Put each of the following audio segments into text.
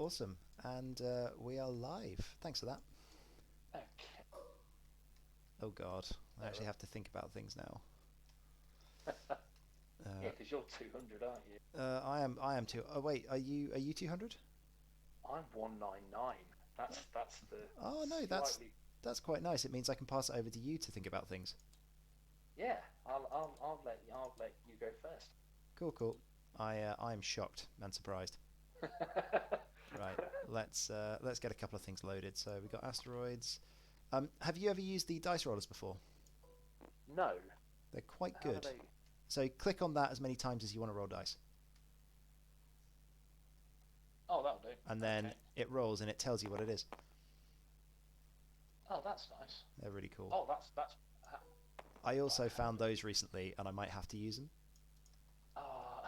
Awesome. And we are live. Thanks for that. Okay. Oh God, I actually Alright. have to think about things now. Yeah, because you're 200, aren't you? I am too. Oh wait, are you 200? I'm 199. That's the Oh no, that's slightly. that's quite nice. It means I can pass it over to you to think about things. Yeah, I'll let you go first. Cool, cool. I am shocked and surprised. Right, let's get a couple of things loaded. So we got asteroids. Have you ever used the dice rollers before? No. They're quite How do good. they? So click on that as many times as you want to roll dice, Oh, that'll do. and then Okay. it rolls and it tells you what it is. Oh, that's nice. They're really cool. Oh, that's. I Right. also How found do? those recently, and I might have to use them. Ah.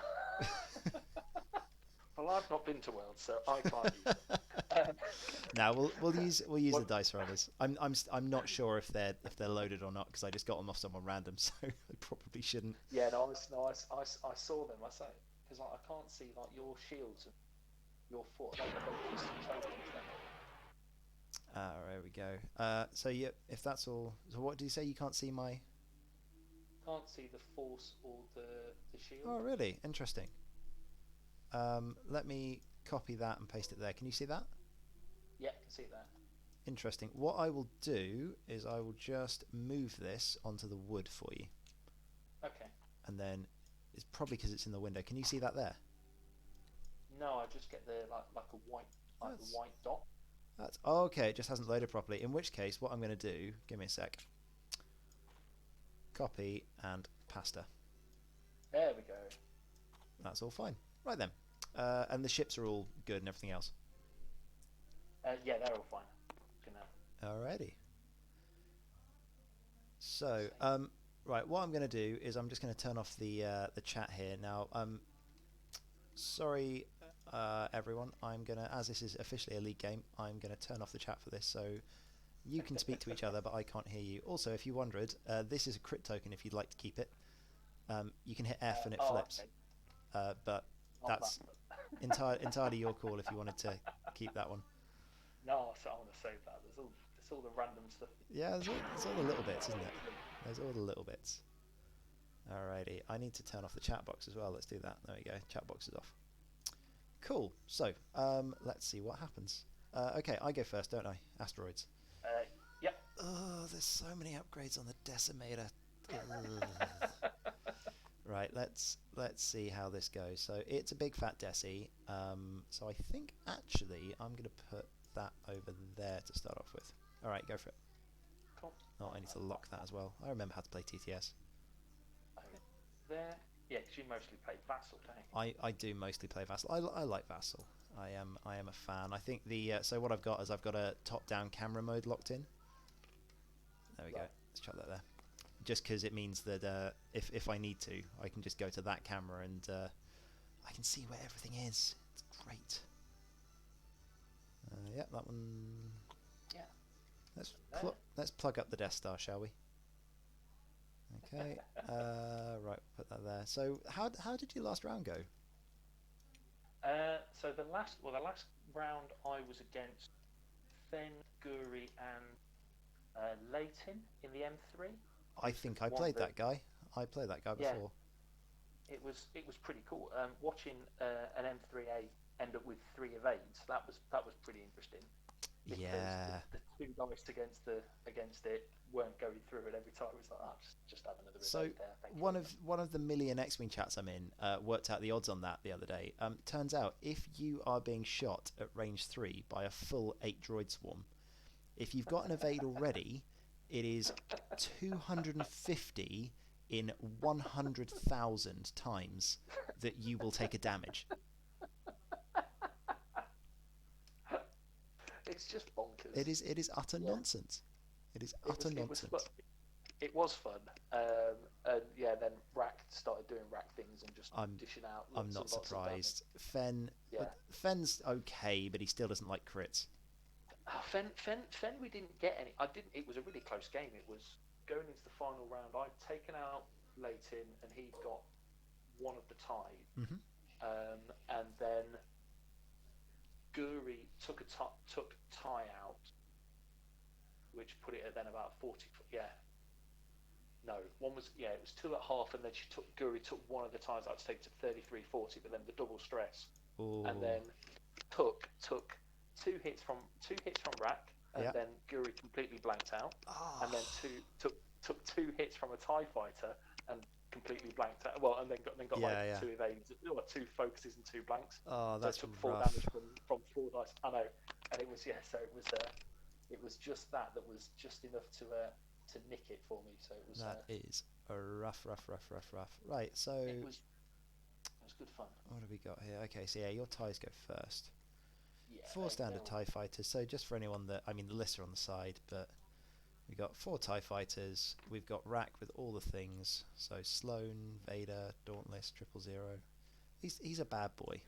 Well, I've not been to World, so I can't use them. Um, Now we'll use the what? dice rollers. I'm not sure if they're loaded or not because I just got them off someone random, so I probably shouldn't. Yeah, no, I saw them. I say because I can't see like your shields and your foot. They just see tokens, don't they? There we go. So yeah, if that's all. So what do you say? You can't see my? Can't see the force or the Oh, shield. really? Interesting. Let me copy that and paste it there. Can you see that? Yeah, I can see that. Interesting. What I will do is I will just move this onto the wood for you, Okay. and then it's probably because it's in the window. Can you see that there? No, I just get the like a white like the That's white dot. that's oh, okay. It just hasn't loaded properly. In which case, what I'm going to do? Give me a sec. Copy and pasta. There we go. That's all fine. Right then. And the ships are all good and everything else. Yeah, they're all fine. Gonna Alrighty. So, save. right, what I'm going to do is I'm just going to turn off the chat here now. Sorry, everyone. I'm gonna, as this is officially a league game, I'm gonna turn off the chat for this, so you can speak to each other, but I can't hear you. Also, if you wondered, this is a crit token. If you'd like to keep it, you can hit F and it Oh, flips. okay. But Oh, that's entirely your call if you wanted to keep that one. no, so I want to save that. There's all the random stuff that Yeah, there's all the little bits, isn't it? you. There's all the little bits. Alrighty, I need to turn off the chat box as well. Let's do that. There we go. Chat box is off. Cool. So, let's see what happens. Okay, I go first, don't I? Asteroids. Yep. Oh, there's so many upgrades on the Decimator. Ugh. Right, let's see how this goes. So it's a big fat Deci. So I think actually I'm gonna put that over there to start off with. All right, go for it. Cool. Oh, I need to lock that as well. I remember how to play TTS. Over there. Yeah, because you mostly play Vassal, don't you? I do mostly play Vassal. I like Vassal. I am a fan. I think the so what I've got is I've got a top-down camera mode locked in. There we go. Right. Let's chuck that there. Just because it means that if I need to, I can just go to that camera and I can see where everything is. It's great. Yeah, that one. Yeah. Let's There. let's plug up the Death Star, shall we? Okay. Right, put that there. So how did your last round go? So the last round I was against Fen, Guri, and Leighton in the M3. I Who's think I won played the? that guy. I played that guy Yeah, before. it was pretty cool. Watching an M3A end up with three evades, that was pretty interesting because the, Yeah. the two guys against it weren't going through, and every time it was like, oh, just have another So evade there, thank you one very much. of the million X-wing chats I'm in worked out the odds on that the other day. Turns out if you are being shot at range 3 by a full 8 droid swarm, if you've got an evade already, it is 250 in 100,000 times that you will take a damage. It's just It bonkers. is utter Yeah, nonsense. It is it utter was it was fun. nonsense. It was fun. And yeah, then RAC started doing RAC things and just I'm dishing out I'm lots not and lots of damage. surprised. Fen, Yeah. Fen's okay, but he still doesn't like crits. Fen, we didn't get any. I didn't. It was a really close game. It was going into the final round. I'd taken out Leighton, and he'd got one of the tide. Hmm. And then Guri took tie out, which put it at then about 40. Yeah, no, one was it was 2.5, and then Guri took one of the ties out to take to 33.40, but then the double stress, Ooh. and then took two hits from RAC, and then Guri completely blanked out, and then took 2 hits from a TIE fighter and completely blanked out. Well, and then got 2 evades, or 2 focuses and 2 blanks. Oh, that's so it took rough. 4 damage from 4 dice. I know, and it was so it was just that was just enough to nick it for me. So it was that is a rough. Right, so it was good fun. What have we got here? Okay, so your ties go first. Yeah, 4 standard TIE fighters. So just for anyone that, the lists are on the side, but we've got 4 TIE fighters. We've got RAC with all the things. So Sloane, Vader, Dauntless, 000. He's a bad boy.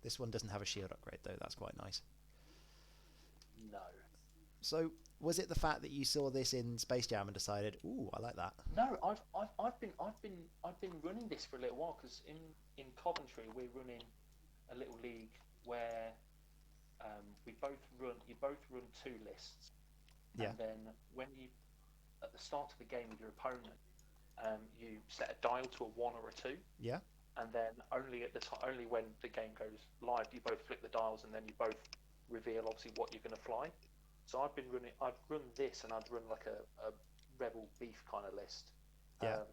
This one doesn't have a shield upgrade though. That's quite nice. No. So was it the fact that you saw this in Space Jam and decided, ooh, I like that? No, I've been running this for a little while, because in Coventry we're running a little league where you both run 2 lists, and then when you at the start of the game with your opponent, you set a dial to a 1 or a 2. Yeah. And then only when the game goes live, you both flip the dials, and then you both reveal obviously what you're going to fly. So I'd run this, and I'd run like a Rebel Beef kind of list. Yeah.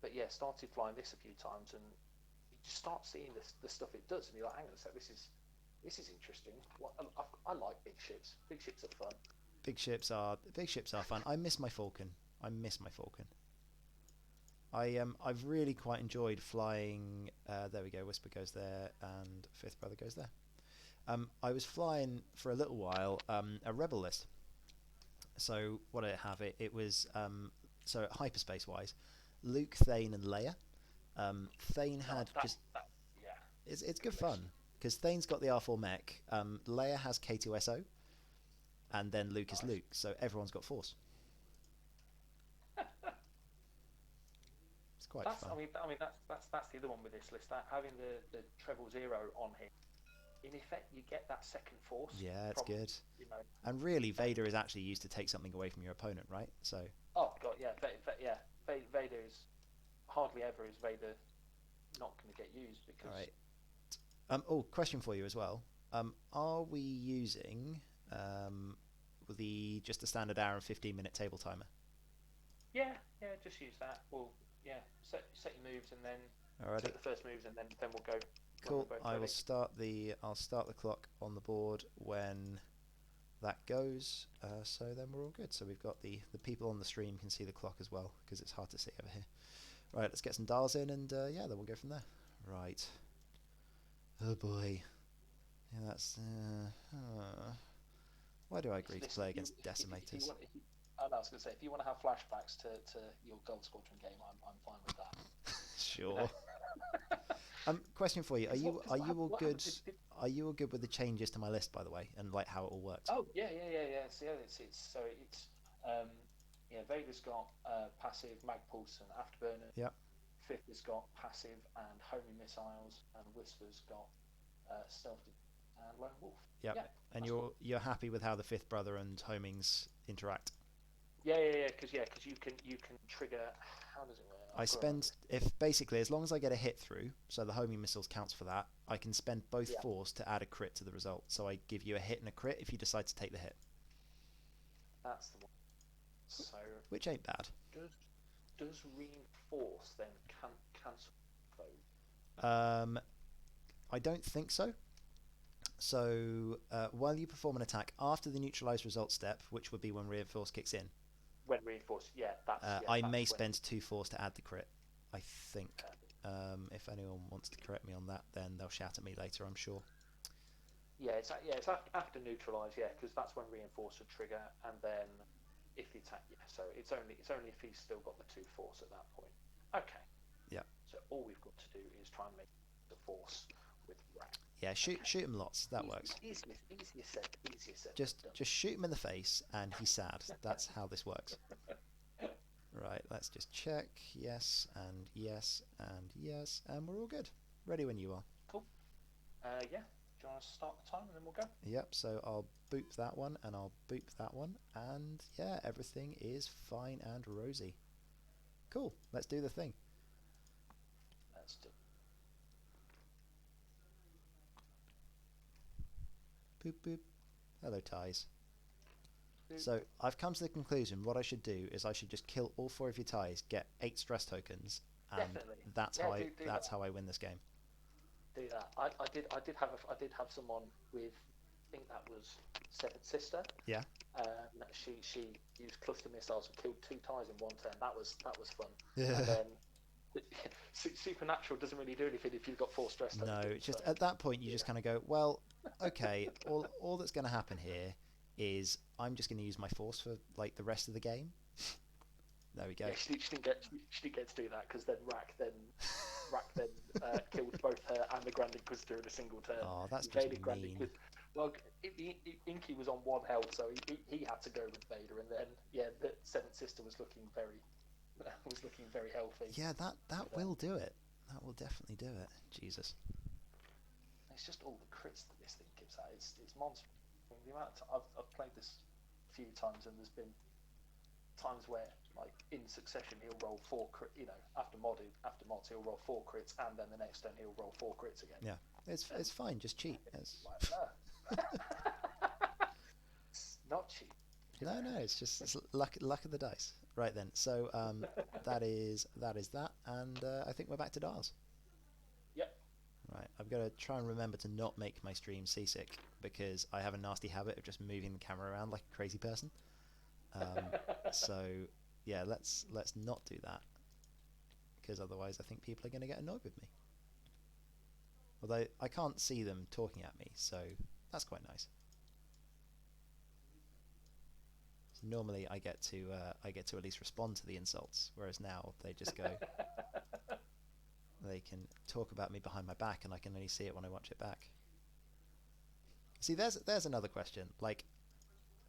But yeah, started flying this a few times, and you just start seeing the stuff it does, and you're like, hang on a sec, this is interesting. I like big ships. Big ships are fun. Big ships are fun. I miss my Falcon. I've really quite enjoyed flying. There we go. Whisper goes there, and Fifth Brother goes there. I was flying for a little while a Rebel list. So what did it have? It was so hyperspace wise, Luke, Thane, and Leia. Thane had it's good fun because Thane's got the R4 mech. Leia has K2SO, and then Luke is Luke. So everyone's got Force. It's quite fun. I mean that's the other one with this list. That having the treble 0 on here. In effect, you get that second Force. Yeah, it's good. And really, Vader is actually used to take something away from your opponent, right? So. Oh god, yeah, Vader is hardly ever is Vader not going to get used because. All right. Question for you as well. Are we using just a standard hour and 15-minute table timer? Yeah, just use that. Well, yeah, set your moves and then set the first moves, and then we'll go. Cool. I'll start the clock on the board when that goes. So then we're all good. So we've got the people on the stream can see the clock as well, because it's hard to see over here. Right, let's get some dials in, and then we'll go from there. Right. Oh boy. Yeah, that's. Why do I agree to play against Decimators? I was going to say, if you want to have flashbacks to your Gold Squadron game, I'm fine with that. Sure. Question for you: Are you all good? Are you all good with the changes to my list, by the way, and like how it all works? Oh yeah. Vader's got passive mag pulse and afterburner. Yeah. Fifth has got passive and homing missiles, and Whisper's got stealth and lone wolf. Yep. Yeah. And you're happy with how the Fifth Brother and homings interact? Yeah. Because you can trigger. How does it work? As long as I get a hit through, so the homing missiles counts for that, I can spend both Force to add a crit to the result. So I give you a hit and a crit if you decide to take the hit. That's the one. So which ain't bad. Does reinforce then cancel those? I don't think so. So while you perform an attack after the neutralize result step, which would be when reinforce kicks in. When reinforced, I may spend 2 Force to add the crit, I think. If anyone wants to correct me on that, then they'll shout at me later, I'm sure. It's after neutralise, because that's when reinforce would trigger, and then if the attack, so it's only if he's still got the 2 Force at that point. Okay. Yeah. So all we've got to do is try and make the Force with RAC. Yeah, shoot him lots. That works. Easier said. Just shoot him in the face, and he's sad. That's how this works. Right, let's just check. Yes, and yes, and yes, and we're all good. Ready when you are. Cool. John, you want to start the time and then we'll go? Yep, so I'll boop that one and I'll boop that one, and yeah, everything is fine and rosy. Cool, let's do the thing. Let's do. Boop boop. Hello, ties. Boop. So I've come to the conclusion what I should do is I should just kill all 4 of your ties, get 8 stress tokens, and Definitely. that's Yeah, how do that's that. how I win this game. Do that. I did have someone with, I think that was Seventh Sister. Yeah. She used cluster missiles and killed 2 ties in one turn. That was fun. Yeah. And then Supernatural doesn't really do anything if you've got 4 stress tokens. No, it's just at that point you just kind of go, well, okay, all that's going to happen here is I'm just going to use my force for like the rest of the game. There we go. Yeah, she didn't get to do that because then RAC killed both her and the Grand Inquisitor in a single turn. Oh, that's just mean. Well, Inky was on 1 health, so he had to go with Vader, and then the Seventh Sister was looking very healthy. Yeah, that will do it. That will definitely do it. Jesus. It's just all the crits that this thing gives out. It's monstrous. I mean, the amount I've played this a few times, and there's been times where, like, in succession, he'll roll 4 crit. You know, after mods, he'll roll 4 crits, and then the next turn he'll roll 4 crits again. Yeah, it's fine. Just cheat. It's not cheap. No, it's just luck of the dice. Right then, so that is that, and I think we're back to dials. Yep. Right, I've got to try and remember to not make my stream seasick because I have a nasty habit of just moving the camera around like a crazy person. So yeah, let's not do that because otherwise I think people are going to get annoyed with me. Although I can't see them talking at me, so that's quite nice. So normally I get to at least respond to the insults, whereas now they just go. They can talk about me behind my back, and I can only see it when I watch it back. See, there's another question, like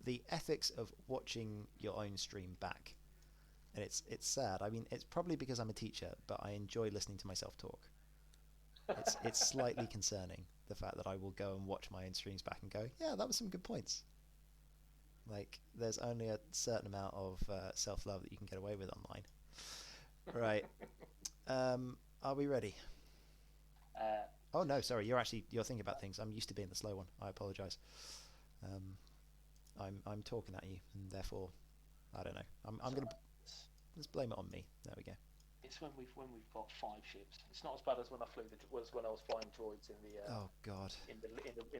the ethics of watching your own stream back, and it's sad. I mean, it's probably because I'm a teacher, but I enjoy listening to myself talk. It's slightly concerning, the fact that I will go and watch my own streams back and go, yeah, that was some good points. Like, there's only a certain amount of self-love that you can get away with online. Right. Are we ready? Oh no, sorry. You're thinking about things. I'm used to being the slow one. I apologise. I'm talking at you, and therefore, I don't know. I'm gonna let's blame it on me. There we go. It's when we've got 5 ships. It's not as bad as when I when I was flying droids in the oh god in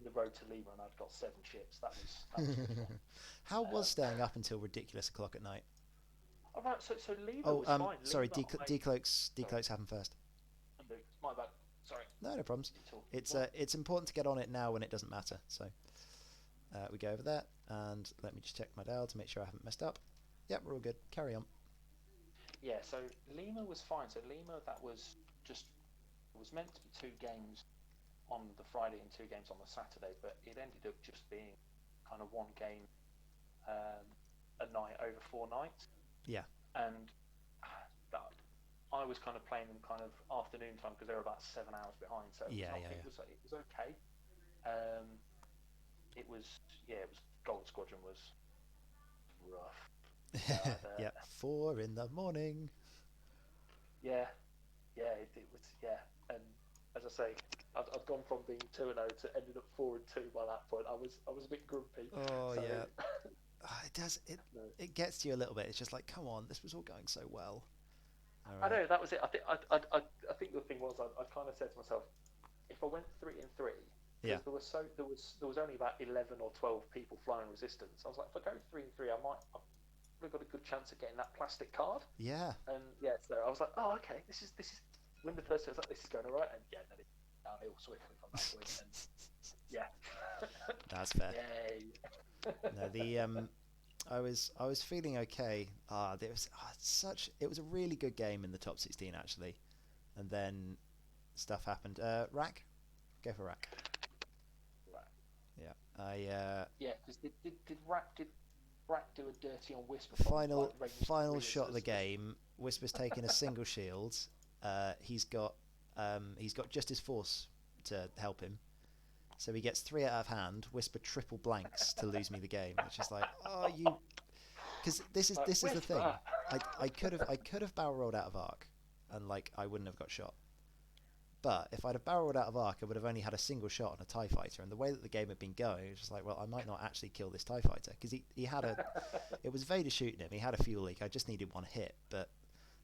the road to Lima, and I'd got 7 ships. That was How was staying up until ridiculous o'clock at night? All right, so Lima was fine. Sorry, decloaks happen first. My bad. Sorry. No problems. It's important to get on it now when it doesn't matter. So we go over that, and let me just check my dial to make sure I haven't messed up. Yep, we're all good. Carry on. Yeah, so Lima was fine. So Lima, it was meant to be 2 games on the Friday and 2 games on the Saturday, but it ended up just being kind of 1 game a night over 4 nights. Yeah. And I was kind of playing them kind of afternoon time because they were about 7 hours behind. So it was okay. It was Gold Squadron was rough. Yeah, 4 in the morning. Yeah, it was. And as I say, I'd gone from being 2-0 to ended up 4-2 by that point. I was a bit grumpy. Oh so, yeah. It gets to you a little bit. It's just like, come on, this was all going so well. Right. I know, that was it. I think the thing was I kind of said to myself, if I went 3-3. Yeah. There was only about 11 or 12 people flying Resistance. I was like, if I go 3-3, I've got a good chance of getting that plastic card. Yeah. And so I was like, oh, okay, this is when the first I was like, this is going all right, and then it's downhill swiftly from that point. And that's fair. Yay. No, I was feeling okay. It was a really good game in the top 16 actually, and then stuff happened. RAC, go for RAC. Yeah, because did RAC do a dirty on Whisper? Final shot of the game. Whisper's taking a single shield. He's got just his force to help him, So he gets 3 out of hand, Whisper triple blanks to lose me the game, which is like, oh, you... Because this is the thing. I could have barrel rolled out of arc, and like I wouldn't have got shot. But if I'd have barrel rolled out of arc, I would have only had a single shot on a TIE fighter. And the way that the game had been going, it was just like, well, I might not actually kill this TIE fighter because he had a... It was Vader shooting him. He had a fuel leak. I just needed one hit, but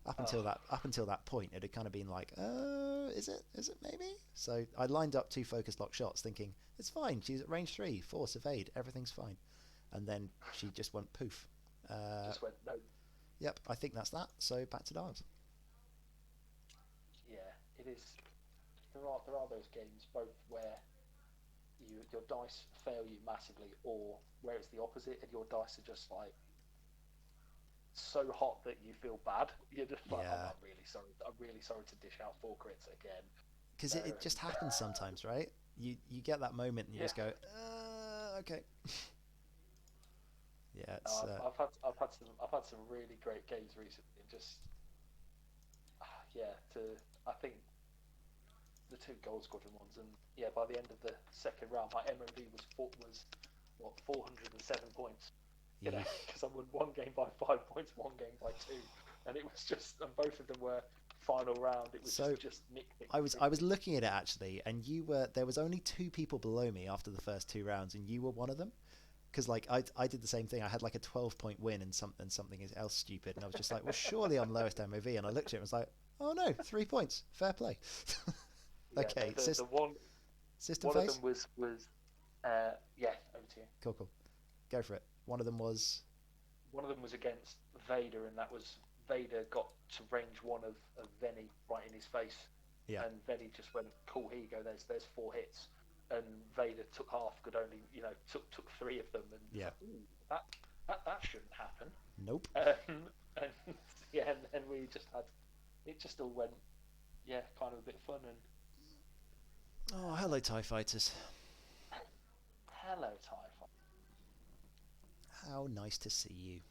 up until that point, it had kind of been like, is it maybe? So I lined up 2 focus lock shots, thinking it's fine. She's at range 3, force evade, everything's fine. And then she just went poof. Just went no. Yep, I think that's that. So back to dials. Yeah, it is. There are those games both where your dice fail you massively, or where it's the opposite, and your dice are just like so hot that you feel bad. You're just like, oh, I'm really sorry. I'm really sorry to dish out 4 crits again. Because it just happens sometimes, right? You get that moment and you just go, okay. Yeah, it's. I've had some really great games recently, and just I think the 2 Gold Squadron ones, and by the end of the second round, my MOV was what 407 points. You know, because I won 1 game by 5 points, 1 game by 2, and it was just, and both of them were final round. It was just nick. I was looking at it actually, and there was only 2 people below me after the first 2 rounds, and you were one of them. Because like I did the same thing. I had like a 12-point win and something else stupid, and I was just like, well, surely I'm lowest MOV. And I looked at it and was like, oh no, 3 points, fair play. Okay, the one system one phase? of them was over to you. Cool, go for it. One of them was against Vader, and that was Vader got to range 1 of Venny right in his face. Yeah. And Venny just went, cool, here you go, there's 4 hits. And Vader took half, could only, took 3 of them, and yeah, that shouldn't happen. Nope. And then we just had, it just all went, kind of a bit fun. And oh, hello TIE fighters. Hello TIE fighters. How nice to see you.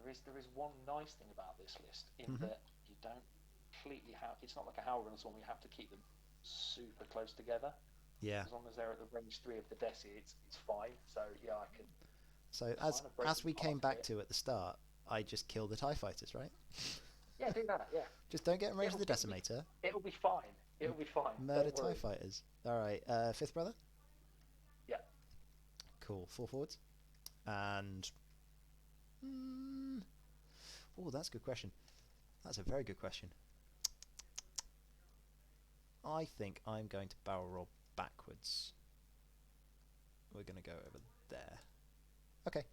There is one nice thing about this list in that you don't completely have. It's not like a Howler Runners one. You have to keep them super close together. Yeah. As long as they're at the range 3 of the Desi, it's fine. So I can. So as we came back to at the start, I just kill the TIE fighters, right? Yeah, do that. Yeah. Just don't get in range of the Decimator. It'll be fine. It'll be fine. Murder TIE fighters. All right. 5th brother. Yeah. Cool. 4 forwards. And. Oh, that's a good question. That's a very good question. I think I'm going to barrel roll backwards. We're going to go over there. Okay.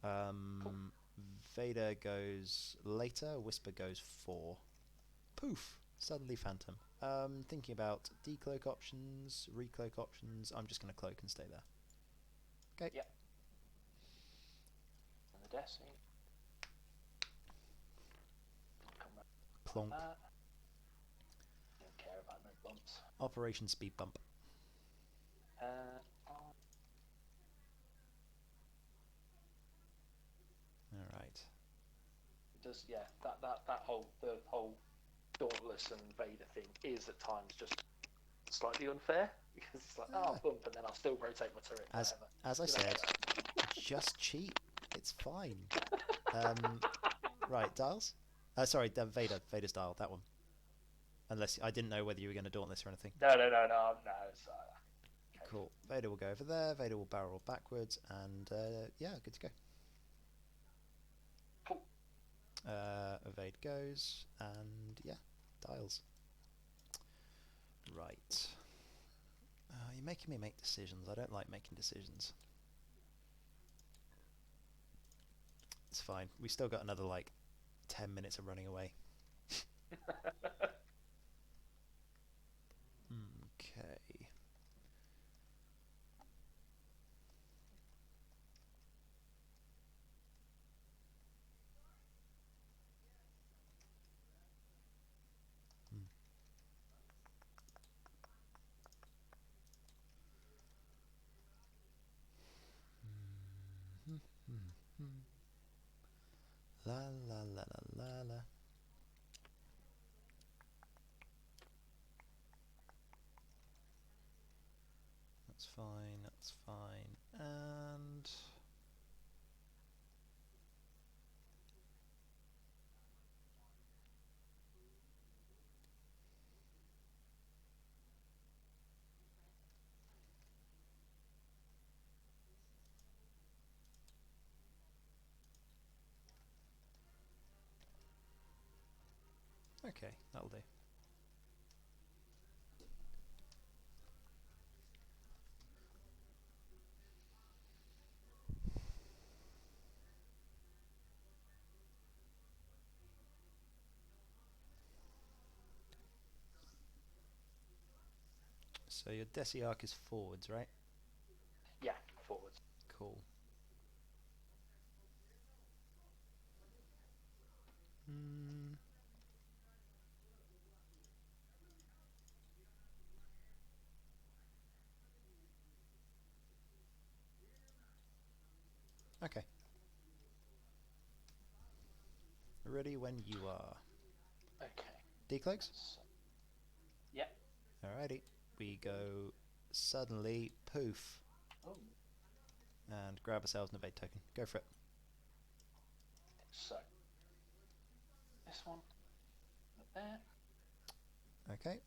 Cool. Vader goes later. Whisper goes 4. Poof. Suddenly Phantom. Thinking about decloak options, recloak options. I'm just going to cloak and stay there. Okay. Yeah. And the Desi. Plonk. Don't care about no bumps. Operation speed bump. All right. It does, that whole Dauntless and Vader thing is at times just slightly unfair, because it's like, I'll bump and then I'll still rotate my turret. As I said, just cheat. It's fine. Right, dials. Sorry, Vader's dial, that one. Unless I didn't know whether you were going to Dauntless or anything. No. It's, okay. Cool. Vader will go over there. Vader will barrel backwards, and good to go. Cool. Evade goes, and dials. Right. You're making me make decisions. I don't like making decisions. It's fine. We still got another 10 minutes of running away. Okay. La la la la la la. That's fine, that's fine. And... okay, that'll do. So your Desi arc is forwards, right? Yeah, forwards. Cool. Hmm. Okay. Ready when you are. Okay. Decloaks? So, yeah. Alrighty. We go suddenly poof Oh. and grab ourselves an evade token. Go for it. So this one up there. Okay.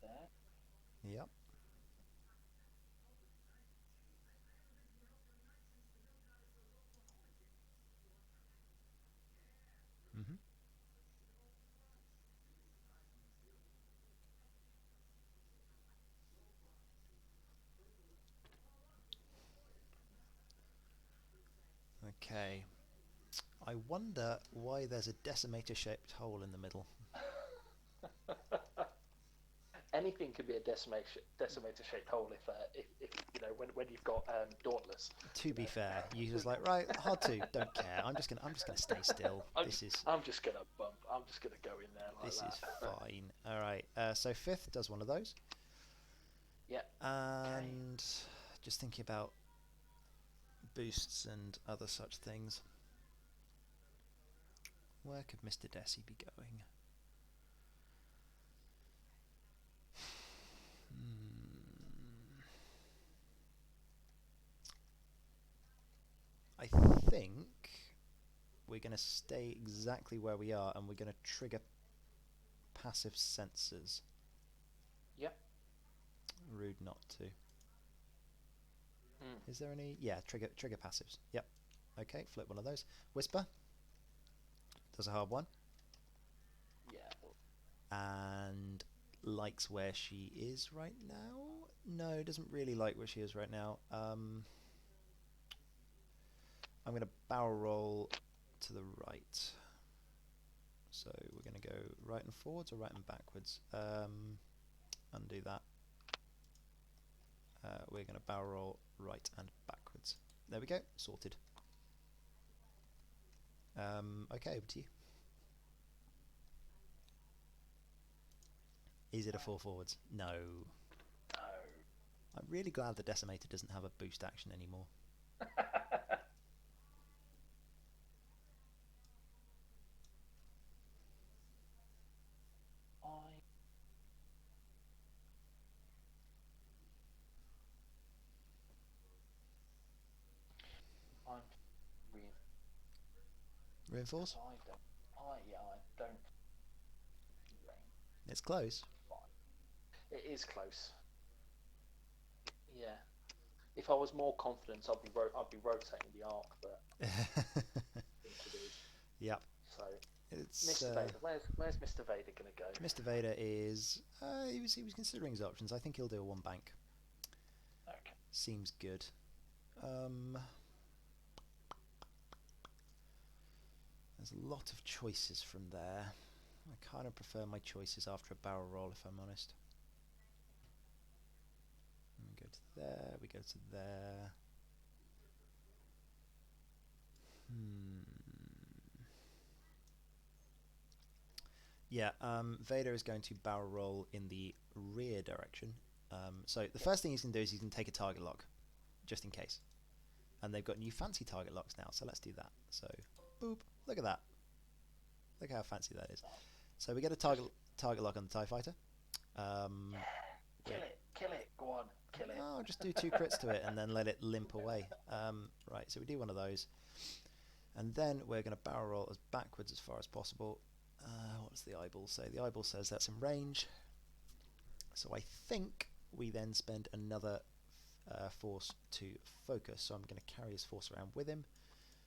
There. Yep. Mhm. Okay. I wonder why there's a decimator-shaped hole in the middle. Anything could be a decimator shaped hole if you know when you've got Dauntless. To be fair, you just like right, hard to, don't care. I'm just gonna stay still. I'm just gonna bump. I'm just gonna go in there like this that. is fine. All right. So fifth does one of those. Yeah. And just thinking about boosts and other such things. Where could Mr. Desi be going? I think we're going to stay exactly where we are and we're going to trigger passive sensors. Yep. Rude not to. Is there any? Yeah, trigger passives. Yep. Okay, flip one of those. Whisper. Does a hard one. Yeah. And likes where she is right now? No, doesn't really like where she is right now. I'm going to barrel roll to the right. So we're going to go right and forwards or right and backwards. Undo that. We're going to barrel roll right and backwards. There we go, sorted. Okay, over to you. Is it a 4 forwards? No. No. I'm really glad the Decimator doesn't have a boost action anymore. I'm Reinforce? I don't. It's close. It is close. Yeah. If I was more confident, I'd be rotating the arc, but. Yep. So. It's Mr. Vader. Where's Mr. Vader gonna go? Mr. Vader is. He was considering his options. I think he'll do a 1 bank. Okay. Seems good. There's a lot of choices from there. I kind of prefer my choices after a barrel roll, if I'm honest. We go to there, we go to there. Yeah, Vader is going to barrel roll in the rear direction. So the first thing he's going to do is he's going to take a target lock, just in case. And they've got new fancy target locks now, so let's do that. So, boop, look at that. Look how fancy that is. So we get a target lock on the TIE Fighter. Kill it, go on, kill it. I'll just do 2 crits to it and then let it limp away. Right, so we do one of those. And then we're going to barrel roll as backwards as far as possible. What does the eyeball say? The eyeball says that's in range. So I think we then spend another force to focus. So I'm going to carry his force around with him,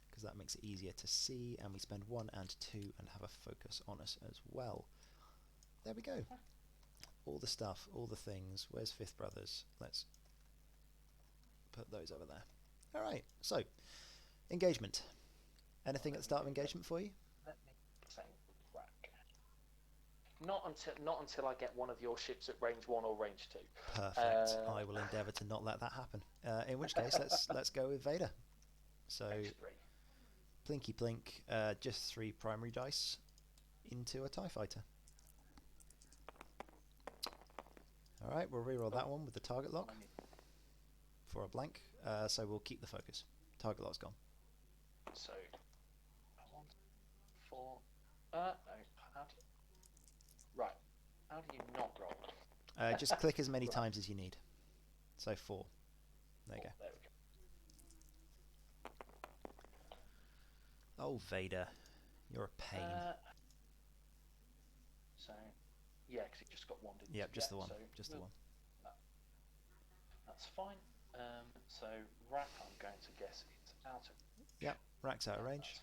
because that makes it easier to see. And we spend 1 and 2 and have a focus on us as well. There we go. All the stuff, all the things. Where's Fifth Brothers? Let's put those over there. Alright, so engagement. Anything at the start of engagement for you? Let me say RAC. Not until I get one of your ships at range 1 or range 2. Perfect. I will endeavour to not let that happen. In which case, let's go with Vader. So, plinky plink, just 3 primary dice into a TIE fighter. Alright, we'll reroll that one with the target lock for a blank. So we'll keep the focus. Target lock's gone. So, 1, 4. No. Right. How do you not roll? Just click as many times as you need. So 4. There you go. There we go. Oh, Vader. You're a pain. So, yeah, because it just got 1, didn't it? Yep, just the one. So Just the one. That's fine. So, RAC, I'm going to guess it's out of... Yep, RAC's out of range.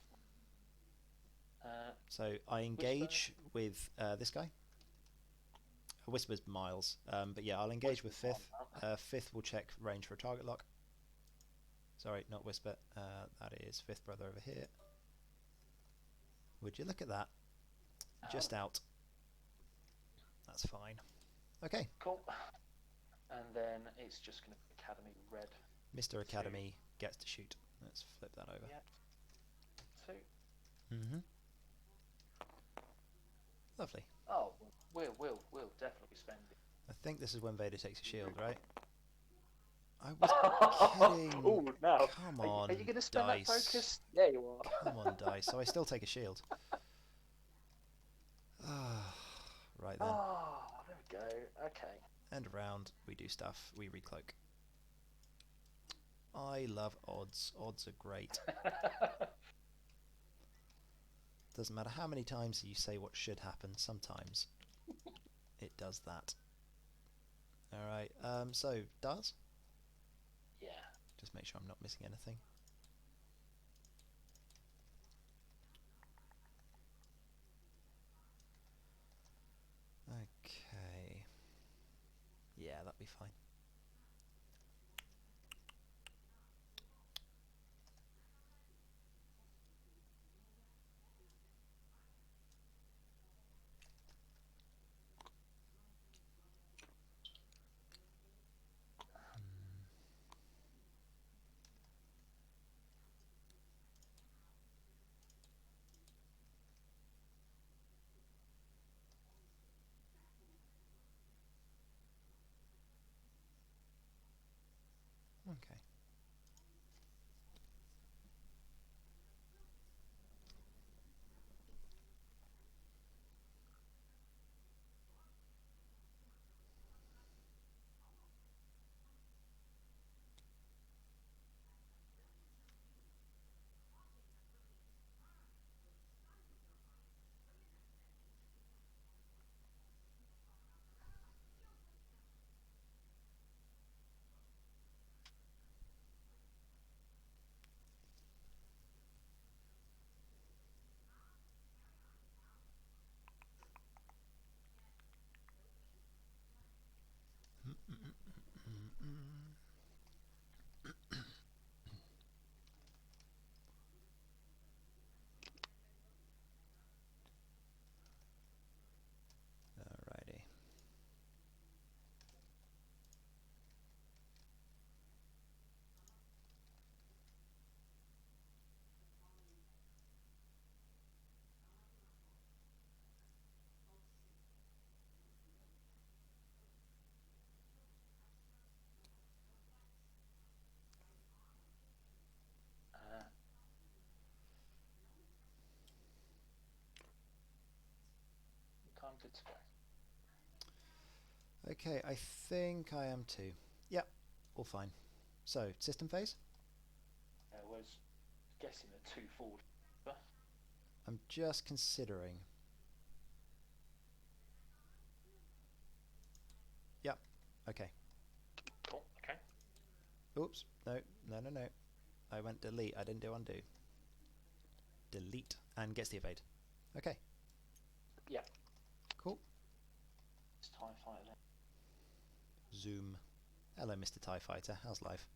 So I engage with this guy. Whisper's Miles. But yeah, I'll engage with Fifth. Fifth will check range for a target lock. Sorry, not Whisper. That is Fifth Brother over here. Would you look at that? Just out. That's fine. Okay. Cool. And then it's just going to be Academy Red. Mr. Academy gets to shoot. Let's flip that over. Yeah. 2. Mm-hmm. Lovely. Oh, we'll definitely spend it. I think this is when Vader takes a shield, right? I was kidding. Oh, no. Come on, Are you going to spend dice. that focus? Yeah, you are. Come on, dice. So I still take a shield. Right then. Oh, there we go. Okay. End of round. We do stuff. We recloak. I love odds. Odds are great. Doesn't matter how many times you say what should happen. Sometimes it does that. All right. So does. Yeah. Just make sure I'm not missing anything. Okay. Yeah, that'll be fine. Okay. Alrighty. Time good to go. Okay, I think I am too. Yep, all fine. So, system phase? I was guessing a 2 forward. I'm just considering. Yep, okay. Cool, okay. Oops, no. I went delete, I didn't do undo. Delete, and gets the evade. Okay. Yep. Cool. It's TIE Fighter then. Zoom. Hello, Mr. TIE Fighter, how's life?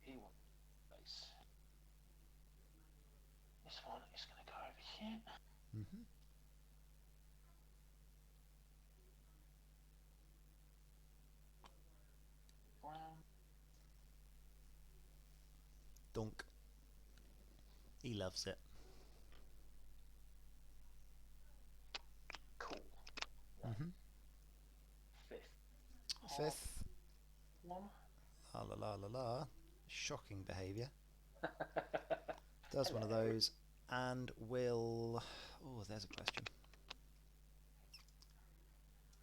He wants base. This one is going to go over here. Mm-hmm. Brown. Donk. He loves it. Cool. Mm-hmm. Fifth. One. La la la la la. Shocking behaviour. Does one of those and will... Oh, there's a question.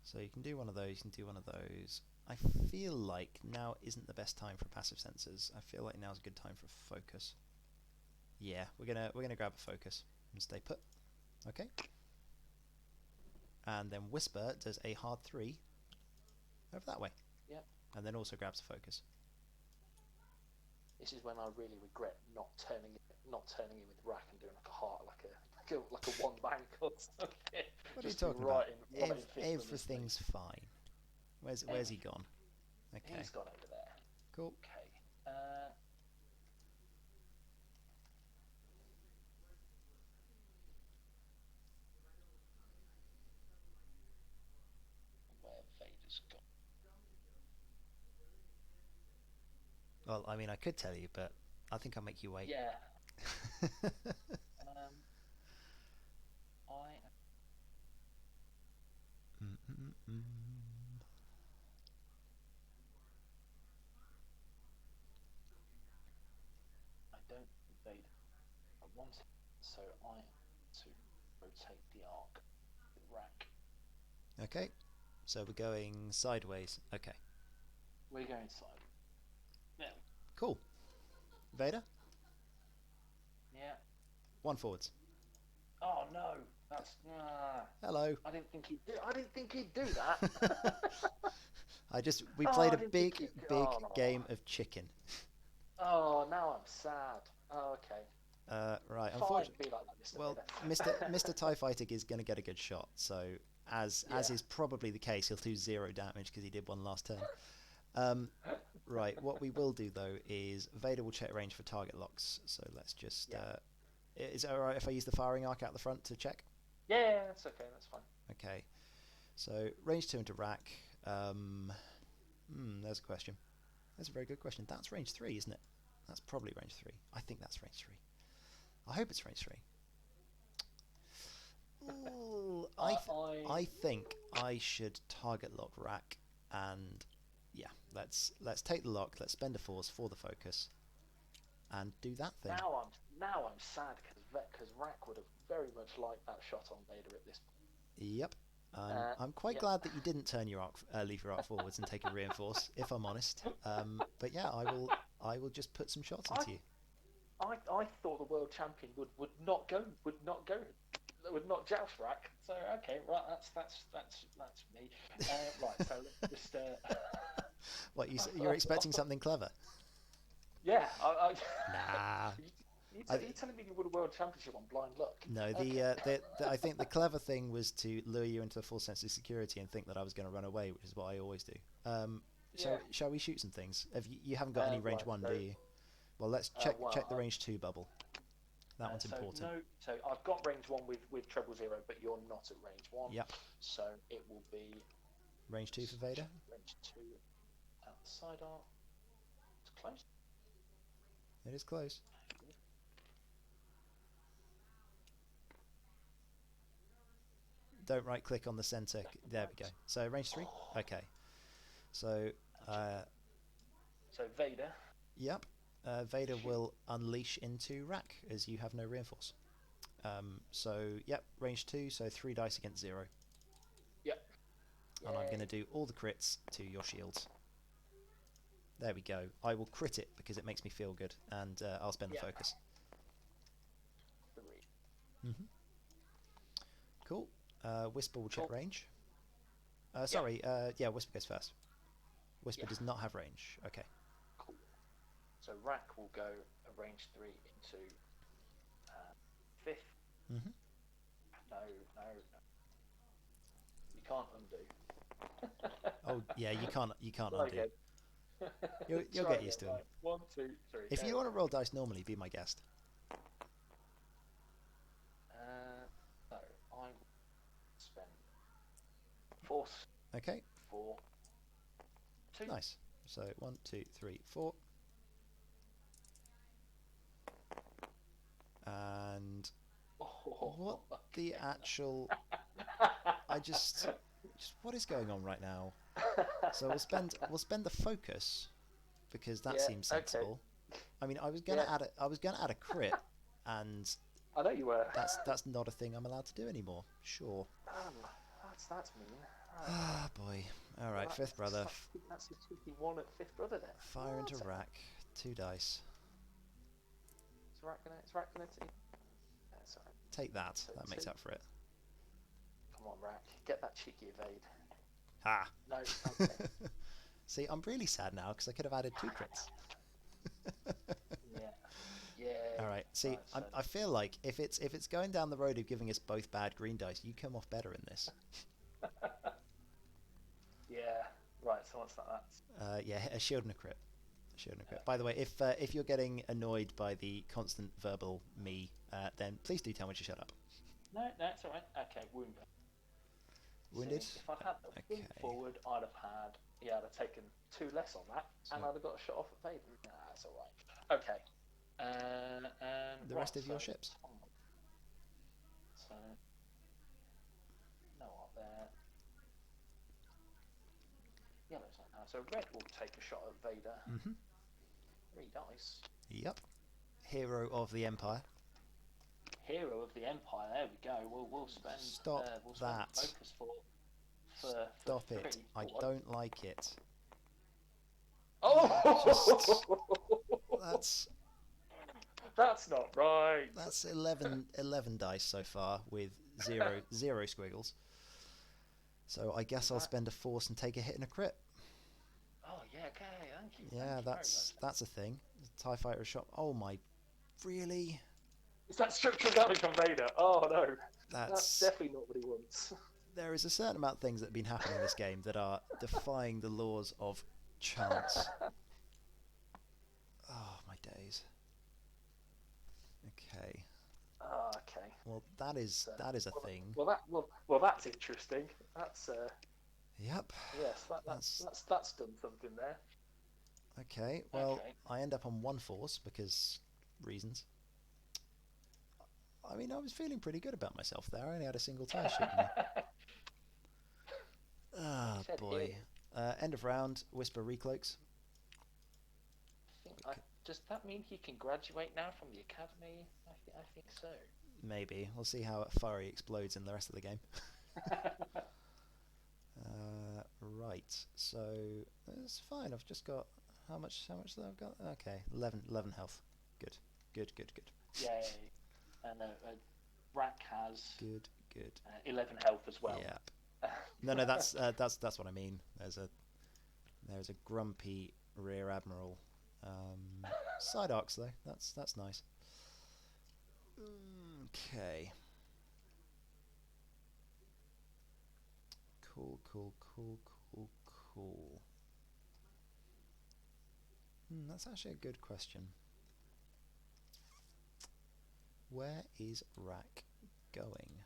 So you can do one of those, you can do one of those. I feel like now isn't the best time for passive sensors. I feel like now's a good time for focus. Yeah, we're gonna grab a focus and stay put. Okay. And then Whisper does a hard 3 over that way. Yep. And then also grabs a focus. This is when I really regret not turning in with RAC and doing like a heart, like a one bank or something. What are you talking about? Everything's fine. Where's he gone? Okay. He's gone over there. Cool. Okay. Where Vader's gone. Well, I mean, I could tell you, but I think I'll make you wait. Yeah. I don't invade. I want it, so I am to rotate the arc with RAC. Okay, so we're going sideways. Okay. We're going sideways. Yeah. Cool. Vader? Yeah. 1 forwards. Oh no, that's Hello. I didn't think he'd do that. We played a big game of chicken. Oh, now I'm sad. Oh, okay. Right. Unfortunately, like that, well, Mr. TIE Fighter is going to get a good shot. So, as is probably the case, he'll do 0 damage because he did one last turn. Right. What we will do though is Vader will check range for target locks. So let's just. Is it alright if I use the firing arc out the front to check? Yeah, that's okay. That's fine. Okay. So range 2 into RAC. There's a question. That's a very good question. That's range 3, isn't it? That's probably range 3. I think that's range 3. I hope it's range 3. Ooh, I think I should target lock RAC, and yeah, let's take the lock. Let's spend a force for the focus, and do that thing. Now I'm sad because RAC would have very much liked that shot on Vader at this point. Yep. I'm quite glad that you didn't turn your arc, leave your arc forwards and take a reinforce, if I'm honest. But yeah, I will just put some shots into you. I thought the world champion would not joust RAC. So okay, right, that's me. Right, so let's just. What you're expecting something clever? Yeah, Nah. Are you telling me you won a world championship on blind luck? No, I think the clever thing was to lure you into a full sense of security and think that I was going to run away, which is what I always do. Shall we shoot some things? You haven't got any range 1, do you? Well, let's check the range 2 bubble. That one's important. No, so I've got range 1 with treble 0, but you're not at range 1. Yep. So it will be range 2 for Vader. Range 2 out the side arc. It's close. It is close. Don't right click on the center. There we go. So range 3. Okay. So. So Vader. Yep. Vader will unleash into RAC as you have no reinforce. So yep, range 2. So 3 dice against 0. Yep. and I'm going to do all the crits to your shields. There we go. I will crit it because it makes me feel good, and I'll spend the focus. 3. Cool. Whisper will check range. Sorry, Whisper goes first. Whisper does not have range. Okay. Cool. So RAC will go a range 3 into 5th. No. You can't undo. Oh yeah, you can't undo. Again. You'll get used to it. Right. 1, 2, 3. If you want to roll dice normally, be my guest. So I will spend force. Okay. 4. 2. Nice. So 1, 2, 3, 4. And what the actual? I just what is going on right now? So we'll spend the focus because that seems sensible. Okay. I mean, I was gonna add a crit, and I know you were. That's not a thing I'm allowed to do anymore. Sure. That's mean. Ah boy. All right, Well, fifth brother. That's a cheeky one at fifth brother then. Fire into RAC. 2 dice. Is RAC gonna take? That's alright. Take that. So That makes 2. up for it. Come on, RAC. Get that cheeky evade. Ha. No. Okay. See, I'm really sad now because I could have added 2 crits. Yeah. All right. See, Right, I feel like if it's going down the road of giving us both bad green dice, you come off better in this. Yeah. Right. So what's that? A shield and a crit. By the way, if you're getting annoyed by the constant verbal me, then please do tell me to shut up. No, it's all right. Okay, wounded. Wounded? See, if I'd had the wound forward, I'd have taken 2 less on that, and I'd have got a shot off at Vader. Nah, that's all right. Okay. And the rest of your ships. So, no up there. Yellow's not now. So red will take a shot at Vader. 3 dice. Yep. Hero of the Empire. Hero of the Empire. There we go. We'll spend. Stop that. Focus for Stop it. 3. I don't like it. Oh! That's not right. That's 11 dice so far with zero squiggles. So I guess I'll spend a force and take a hit and a crit. Oh yeah, okay, thank you. Yeah, that's a thing. TIE fighter shot. Oh my, really? Is that structural damage on Vader? Oh no, that's definitely not what he wants. There is a certain amount of things that have been happening in this game that are defying the laws of chance. Oh my days. Okay. Okay. Well, that is a thing. Well, that's interesting. That's Yep. Yes, that's done something there. Okay. Well, I end up on 1 force because reasons. I mean, I was feeling pretty good about myself there. I only had a single TIE shooting me. Ah, boy. End of round. Whisper recloaks. Does that mean he can graduate now from the academy? I think so. Maybe. We'll see how fiery explodes in the rest of the game. Right. So it's fine. I've just got how much have I got? Okay, 11 health. Good. Yay. And RAC has good 11 health as well. Yeah. No, that's what I mean. There's a grumpy rear admiral. Side arcs though. That's nice. Okay. Cool. That's actually a good question. Where is RAC going?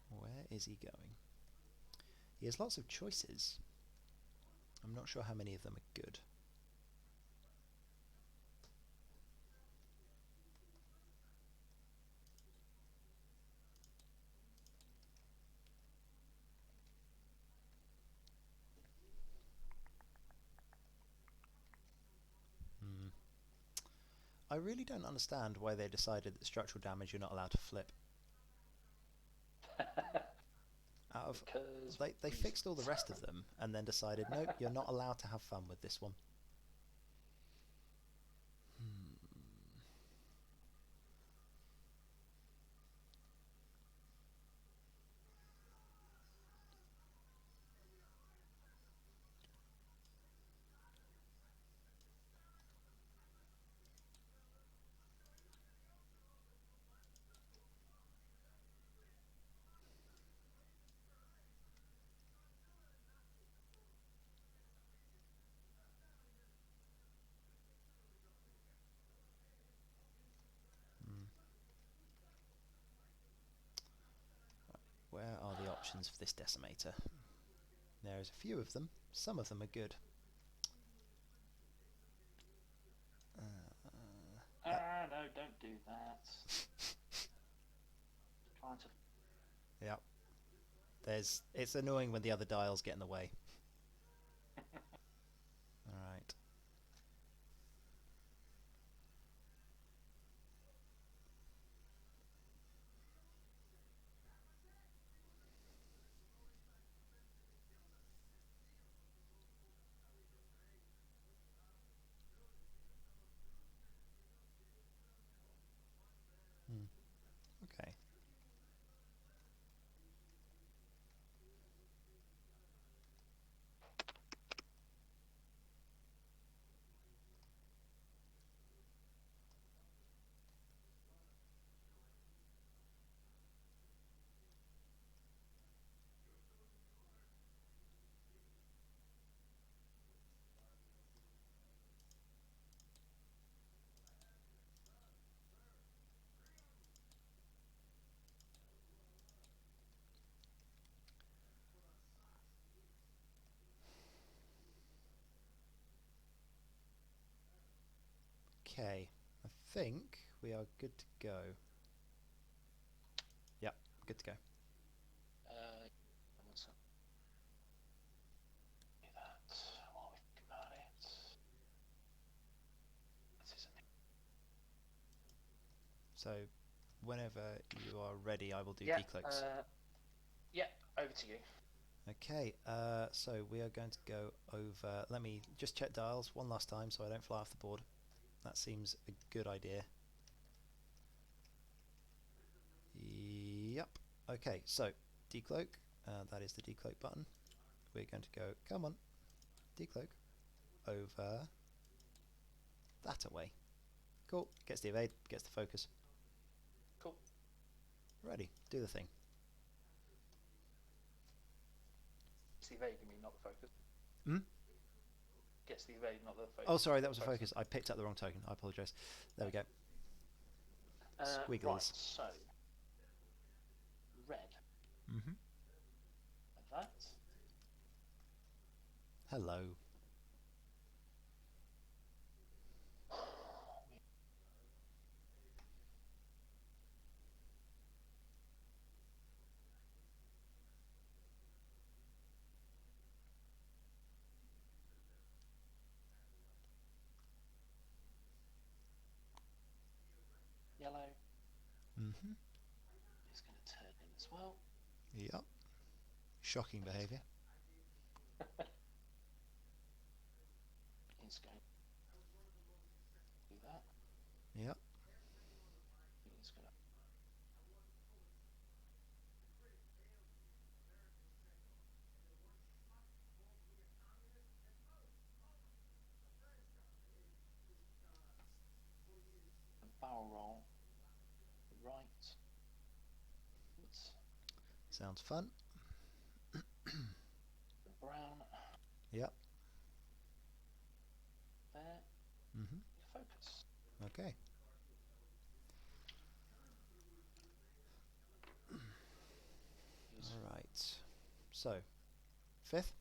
Where is he going? He has lots of choices. I'm not sure how many of them are good. I really don't understand why they decided that structural damage you're not allowed to flip. of... Because They fixed all the rest of them and then decided, nope, you're not allowed to have fun with this one. Where are the options for this decimator? There's a few of them. Some of them are good. no, don't do that. Trying to... Yep. It's annoying when the other dials get in the way. Alright. Okay. Okay, I think we are good to go. Yep, good to go. What's up? Do that while we think about it. This isn't it. So, whenever you are ready, I will do Yeah, decloaks. yeah, over to you. Okay, so we are going to go over... Let me just check dials one last time so I don't fly off the board. That seems a good idea. Yep. Okay, so decloak. That is the decloak button. We're going to go, come on, decloak, over that away. Cool. Gets the evade, gets the focus. Cool. Ready. Do the thing. It's the evade, you mean, not the focus? Hmm? Gets the evade, not the focus. Oh, sorry, that was a focus. I picked up the wrong token. I apologise. There we go. Squiggles. Right, so red. Mm-hmm. Like that. Hello. Yellow Mm-hmm. is going to turn in as well. Yep. Shocking behaviour. He's going to do that. Yep. He's going to... barrel roll. Right. Oops. Sounds fun. The brown. Yep. There. Mm-hmm. Focus. Okay. All right. So, fifth.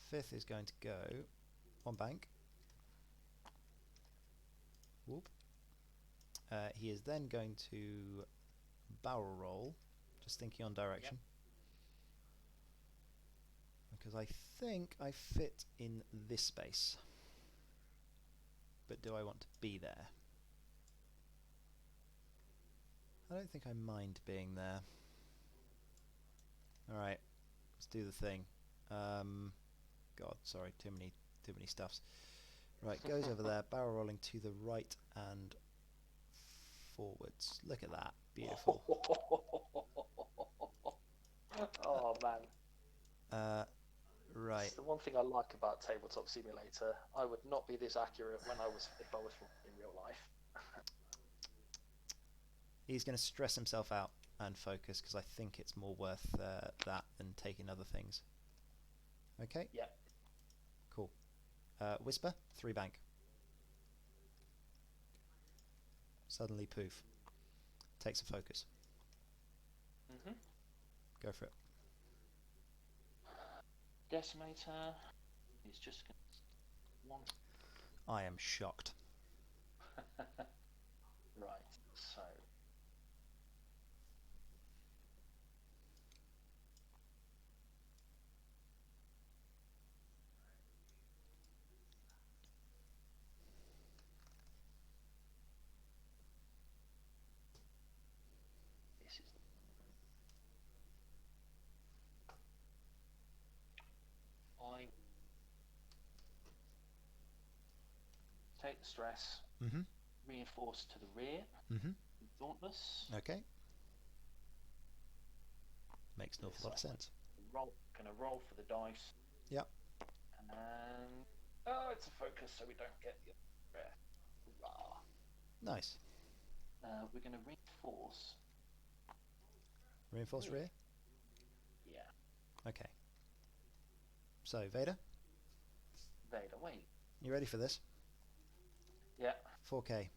Fifth is going to go on bank. Whoop. He is then going to barrel roll, just thinking on direction. Yep. Because I think I fit in this space. But do I want to be there? I don't think I mind being there. All right, let's do the thing. God, sorry, too many stuffs. Right, goes over there, barrel rolling to the right and forwards. Look at that, beautiful. Oh man. Right. It's the one thing I like about Tabletop Simulator. I would not be this accurate if I was in real life. He's going to stress himself out and focus because I think it's more worth that than taking other things. Okay. Yeah. Cool. Whisper, 3 bank. Suddenly poof. Takes a focus. Mhm. Go for it. Decimator is just one. I am shocked. Right. So. This is. I take the stress. Mm-hmm. Reinforce to the rear. Mm-hmm. Dauntless. Okay. Makes an awful lot of sense. Gonna roll for the dice. Yep. And it's a focus, so we don't get the rear. Nice. We're gonna reinforce. Reinforce rear? Yeah. Okay. So, Vader? Vader, wait. You ready for this? Yeah. 4K.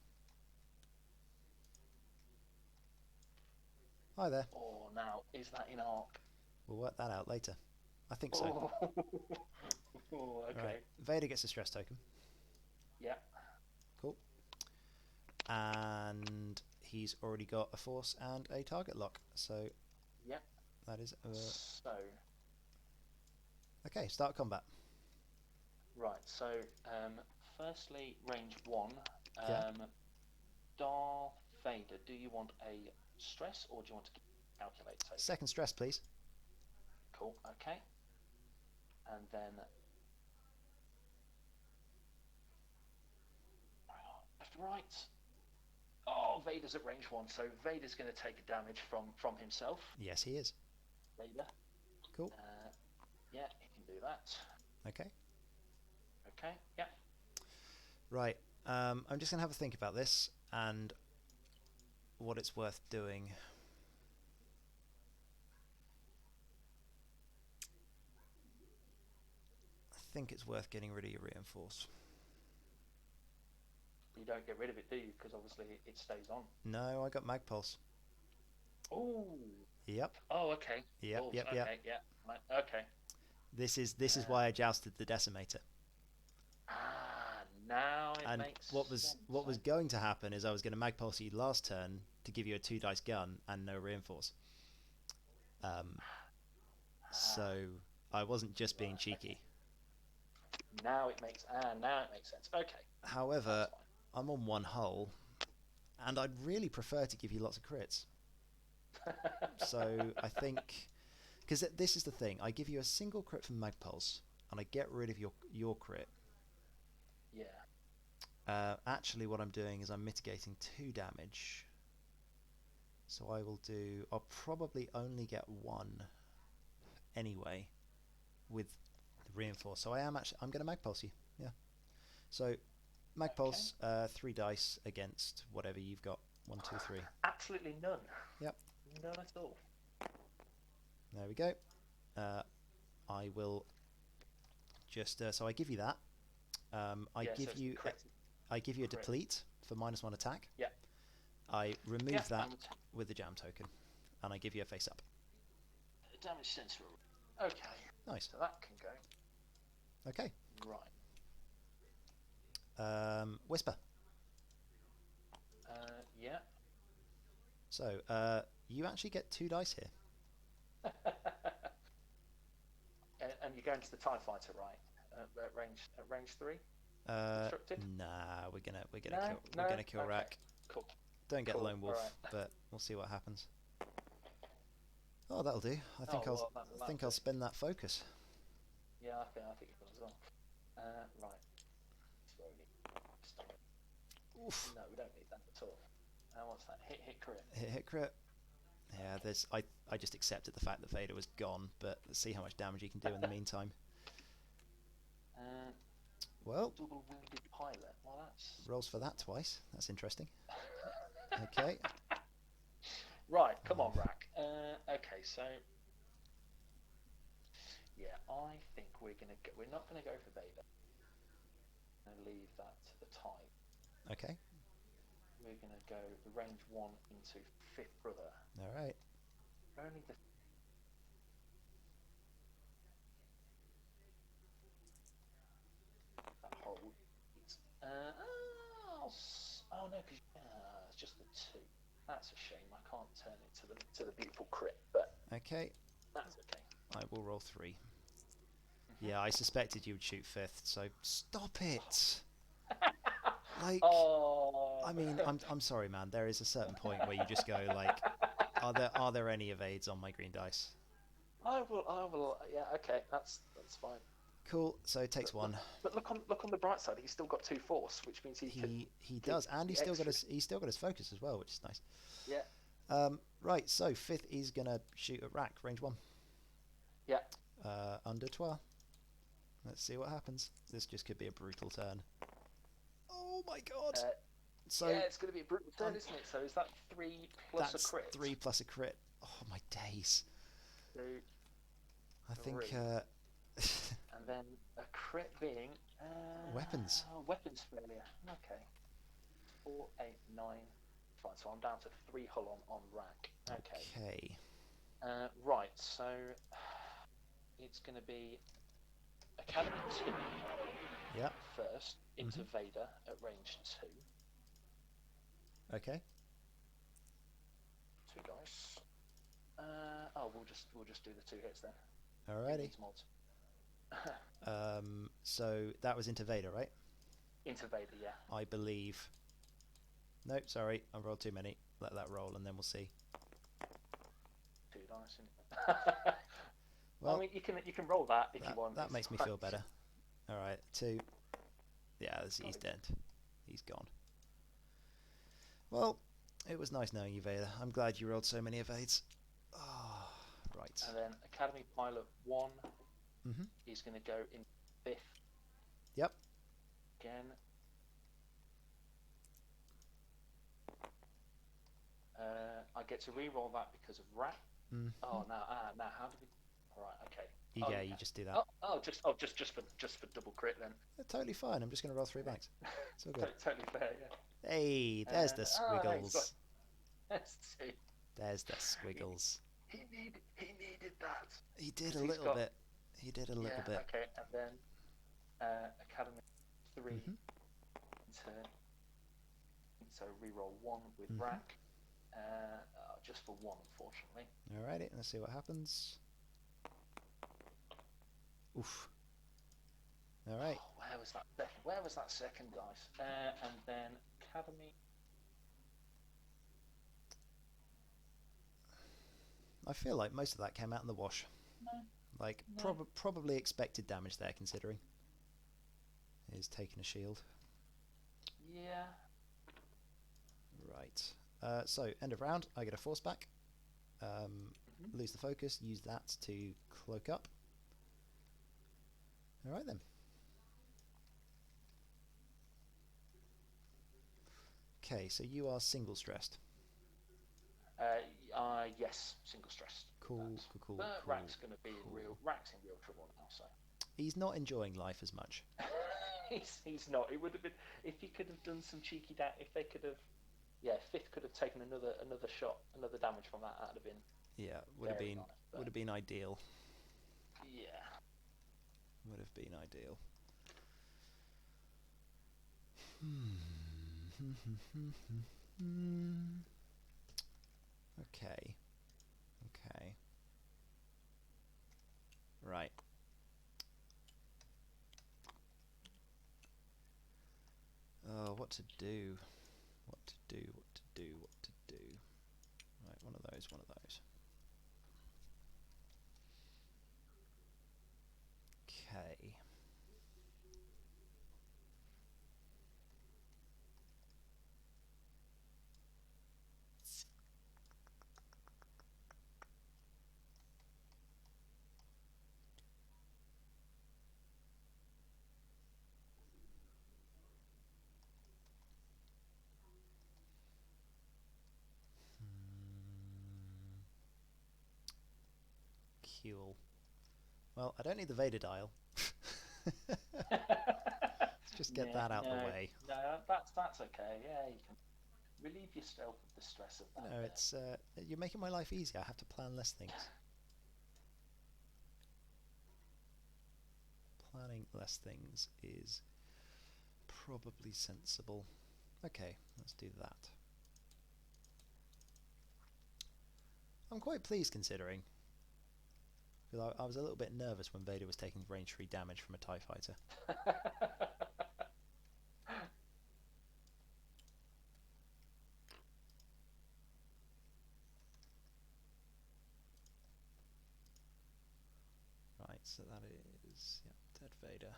Hi there. Oh, now, is that in arc? We'll work that out later. I think so. Oh, okay. Right. Vader gets a stress token. Yeah. Cool. And he's already got a force and a target lock. So, yeah. That is... So... Okay, start combat. Right, so, firstly, range 1. Yeah. Darth Vader, do you want a stress or do you want to calculate? Second stress, please. Cool, okay. And then... Left, right. Oh, Vader's at range 1, so Vader's going to take damage from himself. Yes, he is. Vader. Cool. Yeah, he can do that. Okay. Okay, yeah. Right. I'm just going to have a think about this and what it's worth doing. I think it's worth getting rid of your reinforce. You don't get rid of it, do you? Because obviously it stays on. No, I got mag pulse. Oh. Yep. Oh, okay. Yep. Balls. Yep. Okay, Yep. yeah. Okay. This is why I jousted the decimator. Now it makes sense. What was going to happen is I was going to mag pulse you last turn to give you a 2-dice gun and no reinforce. So I wasn't just being cheeky. Okay. Now it makes sense. Okay. However, I'm on 1 hull, and I'd really prefer to give you lots of crits. So I think, because this is the thing, I give you a single crit from mag pulse, and I get rid of your crit. Yeah. Actually, what I'm doing is I'm mitigating 2 damage. So I'll probably only get 1 anyway with the reinforce. So I'm going to mag pulse you. Yeah. So mag pulse, 3 dice against whatever you've got. 1, 2, 3. Absolutely none. Yep. None at all. There we go. I will just so I give you that. I give you a deplete for -1 attack. Yeah. I remove that with the jam token, and I give you a face up. Damage sensor. Okay. Nice. So that can go. Okay. Right. Whisper. Yeah. So you actually get 2 dice here. And you're going to the TIE fighter, right? At range 3. Nah, we're gonna kill RAC. Cool. Don't get Cool. Lone Wolf, Right. but we'll see what happens. Oh, that'll do. I think well, I think I'll spin that focus. Yeah, I think you will as well. Right. Slowly. Oof. No, we don't need that at all. What's that? Hit crit. Hit crit. Yeah, there's. I just accepted the fact that Vader was gone, but let's see how much damage he can do in the meantime. Well, double wounded pilot. Well, that's rolls for that twice. That's interesting. Okay. Right, come on, RAC. Okay, so yeah, I think we're not gonna go for Vader. We're gonna leave that to the type. Okay. We're gonna go the range 1 into fifth brother. All right. Only the that hold. Oh no, because it's just the 2. That's a shame. I can't turn it to the beautiful crit, but Okay. that's okay. I will roll 3. Yeah, I suspected you would shoot 5th, so stop it. Like, oh. I mean, I'm sorry, man. There is a certain point where you just go like, are there any evades on my green dice? I will. Yeah, okay, that's fine. Cool. So it takes 1. But look on the bright side. He's still got 2 force, which means he does, and he's still got his focus as well, which is nice. Yeah. Right. So 5th is gonna shoot at RAC, range 1. Yeah. Under 12. Let's see what happens. This just could be a brutal turn. Oh my god. So yeah, it's going to be a brutal turn, isn't it? So is that 3 plus a crit? 3 plus a crit. Oh my days. 2, I think. 3. And then a crit being weapons. Weapons failure. Okay. 4, 8, 9. Fine. So I'm down to 3 hull on RAC. Okay. Right. So it's going to be Academy 2. Yeah. First into Vader at range 2. Okay. 2 dice. We'll just do the 2 hits then. Alrighty. So that was into Vader, right? Into Vader, yeah. I believe. Nope, sorry, I rolled too many. Let that roll, and then we'll see. 2 dice. Well, I mean, you can roll that if you want. That makes me feel better. All right, 2. Yeah, he's dead. He's gone. Well, it was nice knowing you, Vader. I'm glad you rolled so many evades. Oh, right. And then Academy Pilot 1 is going to go in 5th. Yep. Again. I get to re-roll that because of RAC. Oh, now how do we? All right, okay. Yeah, you just do that. Just for double crit then. Totally fine. I'm just going to roll 3 blanks. It's all good. Totally fair, yeah. Hey, there's the squiggles. There's the squiggles. He needed that. He did a little bit. He did a little bit. Okay, and then Academy 3 so re-roll 1 with RAC. Just for 1, unfortunately. Alrighty, let's see what happens. Oof. All right. Oh, where was that second dice? And then Academy. I feel like most of that came out in the wash. Like probably expected damage there, considering he's taking a shield. Yeah. Right. So end of round, I get a force back. Lose the focus. Use that to cloak up. All right then. Okay, so you are single stressed. Yes, single stressed. Cool. But RAC's going to be RAC's in real trouble now. So he's not enjoying life as much. he's not. It would have been if he could have done some cheeky if they could have. Yeah, 5th could have taken another shot, another damage from that. That'd have been. Yeah, would have been ideal. Yeah. Would have been ideal. Okay. Right. Oh, what to do? Right, one of those. Fuel. Well, I don't need the Vader dial. Let's just get that out the way. No, that's okay. Yeah, you can relieve yourself of the stress of that. No, it's you're making my life easier. I have to plan less things. Planning less things is probably sensible. Okay, let's do that. I'm quite pleased considering. Because I was a little bit nervous when Vader was taking range 3 damage from a TIE fighter. Right, so that is, yeah, dead Vader.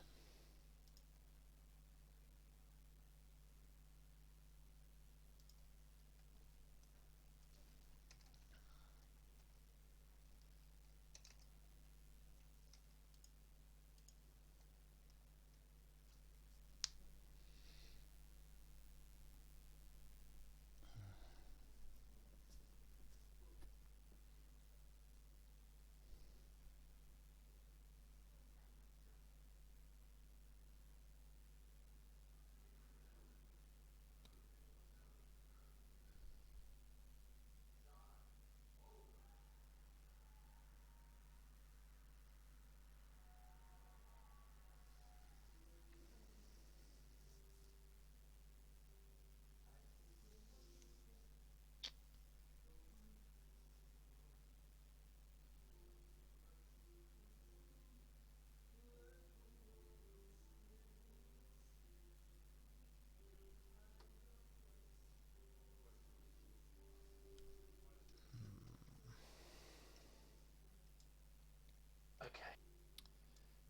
Okay.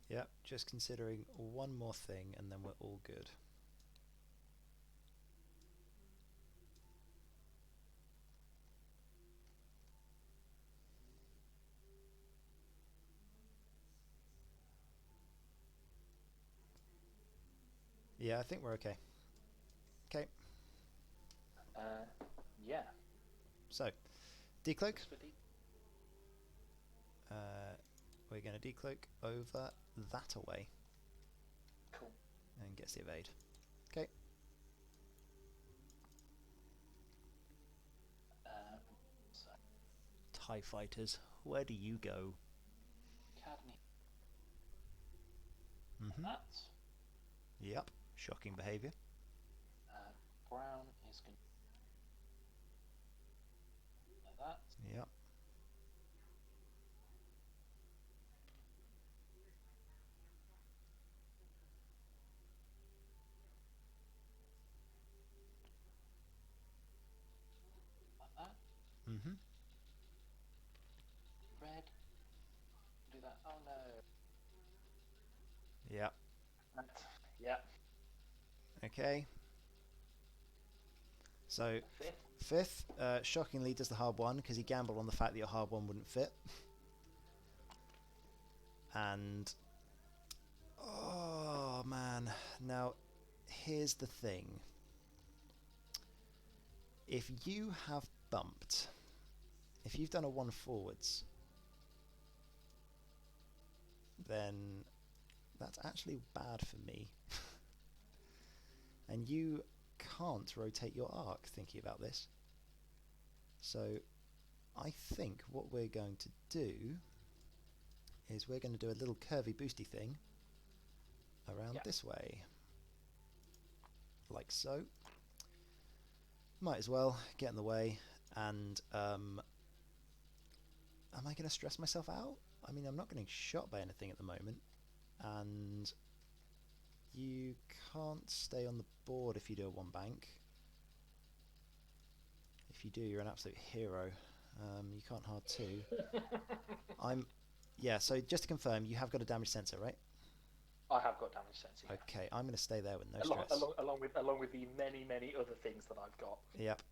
Yep, just considering one more thing and then we're all good. Yeah, I think we're okay. Okay. Yeah. So, decloak. Just for We're going to decloak over that away. Cool. And gets the evade. Okay. So TIE fighters, where do you go? Academy. Mm-hmm. That. Yep, shocking behaviour. Brown is going to like that. Yep. Like that. Mm-hmm. Red. Do that. Oh no. Yep. Yeah. Okay. So, Fifth. shockingly does the hard one because he gambled on the fact that your hard one wouldn't fit. And oh man, now here's the thing. If you have bumped, if you've done a 1 forwards, then that's actually bad for me. And you can't rotate your arc thinking about this. So I think what we're going to do is we're going to do a little curvy boosty thing around this way. Like so. Might as well get in the way. And am I going to stress myself out? I mean, I'm not getting shot by anything at the moment. And you can't stay on the board if you do a 1 bank. If you do, you're an absolute hero. You can't hard 2. Yeah, so just to confirm, you have got a damage sensor, right? I have got damage sensor. Yeah. Okay, I'm going to stay there with no stress. Along with the many other things that I've got. Yep.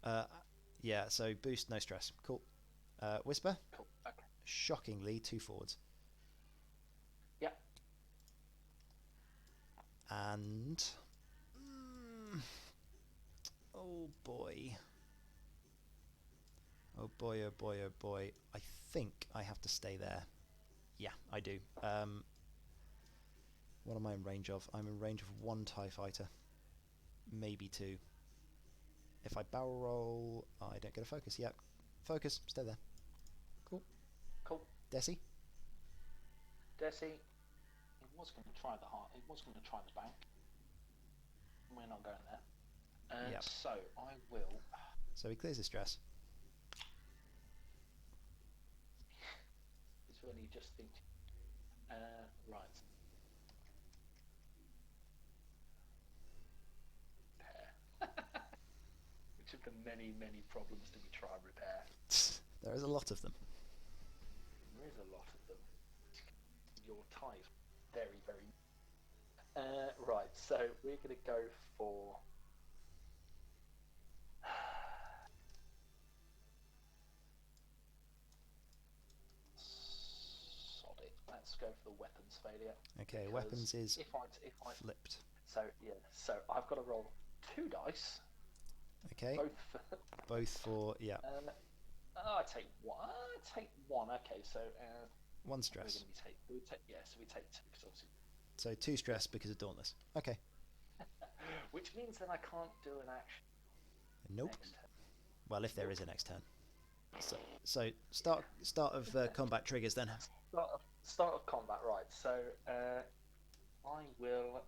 Yeah, so boost, no stress. Cool. Whisper? Cool. Okay. Shockingly, 2 forwards. Yep. And... oh boy. Oh boy, oh boy, oh boy. I think I have to stay there. Yeah, I do. What am I in range of? I'm in range of 1 TIE fighter, maybe 2. If I barrel roll, I don't get a focus. Yep, focus. Stay there. Cool. Cool. Desi? Desi, he was going to try the heart. He was going to try the bank. We're not going there. Yep. So I will. So he clears his stress. It's when you just think. Right. Repair. Which of the many, many problems do we try and repair? There is a lot of them. There is a lot of them. Your ties, very, very. Right. So we're going to go for. Sod it. Let's go for the weapons failure. Okay, weapons is if I flipped. So yeah, so I've got to roll 2 dice. Okay. Both for yeah. I take one. I take one. Okay, so 1 stress. So we take 2 because obviously. So 2 stress because of Dauntless. Okay. Which means that I can't do an action. Nope. Next turn. Well, if there is a next turn. So start of combat triggers then. Start of combat, right? So I will.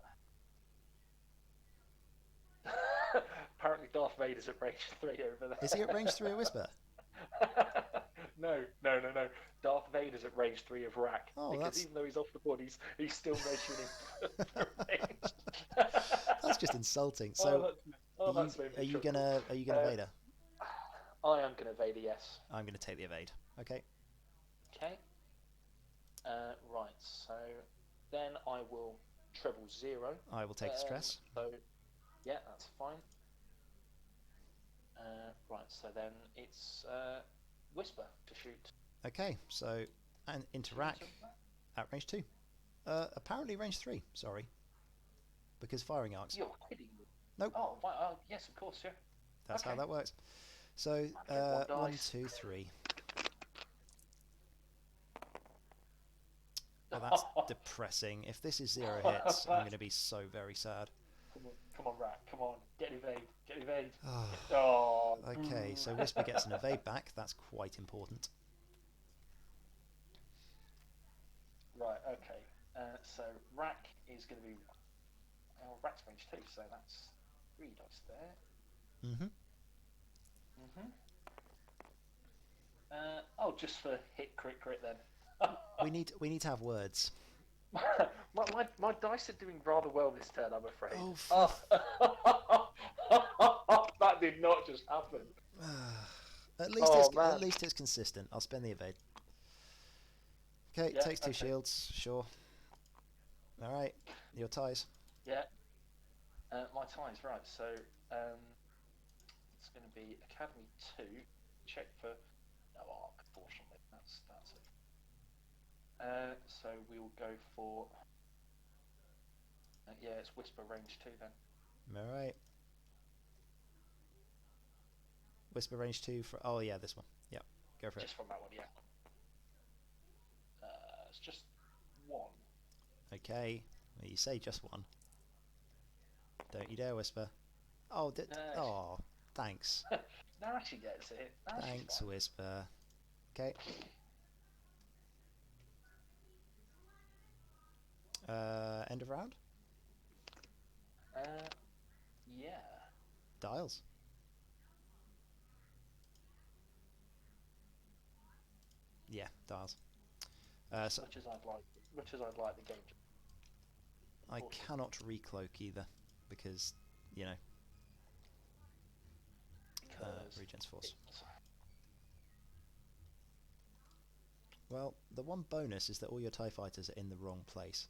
Apparently, Darth Vader's at range 3 over there. Is he at range 3 of Whisper? No. Darth Vader's at range 3 of RAC. Oh, because even though he's off the board, he's still measuring for range. That's just insulting. So, are you gonna Vader? I am gonna Vader. Yes. I'm gonna take the evade. Okay. Okay. Right. So then I will treble 0. I will take the stress. So yeah, that's fine. Right. So then it's Whisper to shoot. Okay. So and into RAC at range 2. Apparently range 3. Sorry. Because firing arcs. You're kidding me. Nope. Oh, yes, of course, yeah. That's how that works. So 1, 2, 3. Well, that's depressing. If this is 0 hits, I'm going to be so very sad. Come on, Rat. Come on. Get evade. Oh. Okay, so Whisper gets an evade back. That's quite important. Right, okay. So RAC is going to be... RAC's range 2, so that's 3 dice there. Just for hit, crit then. we need to have words. my dice are doing rather well this turn, I'm afraid. That did not just happen. At least it's consistent. I'll spend the evade. Okay, Yeah, takes 2 shields, sure. Alright, your ties. Yeah. My ties, right, so it's going to be Academy 2, check for no arc, fortunately, that's it. So we'll go for, it's Whisper range 2 then. Alright. Whisper range 2 for, oh yeah, this one. Yep, go for it. Just from that one, yeah. It's just 1. Okay, well, you say just 1. Don't you dare Whisper. Oh, thanks. No, actually gets it. Thanks, Whisper. Okay. End of round? Yeah. Dials. Yeah, dials. Much as I'd like the game. I cannot recloak either because, you know, Regent's Force. Well, the one bonus is that all your TIE fighters are in the wrong place.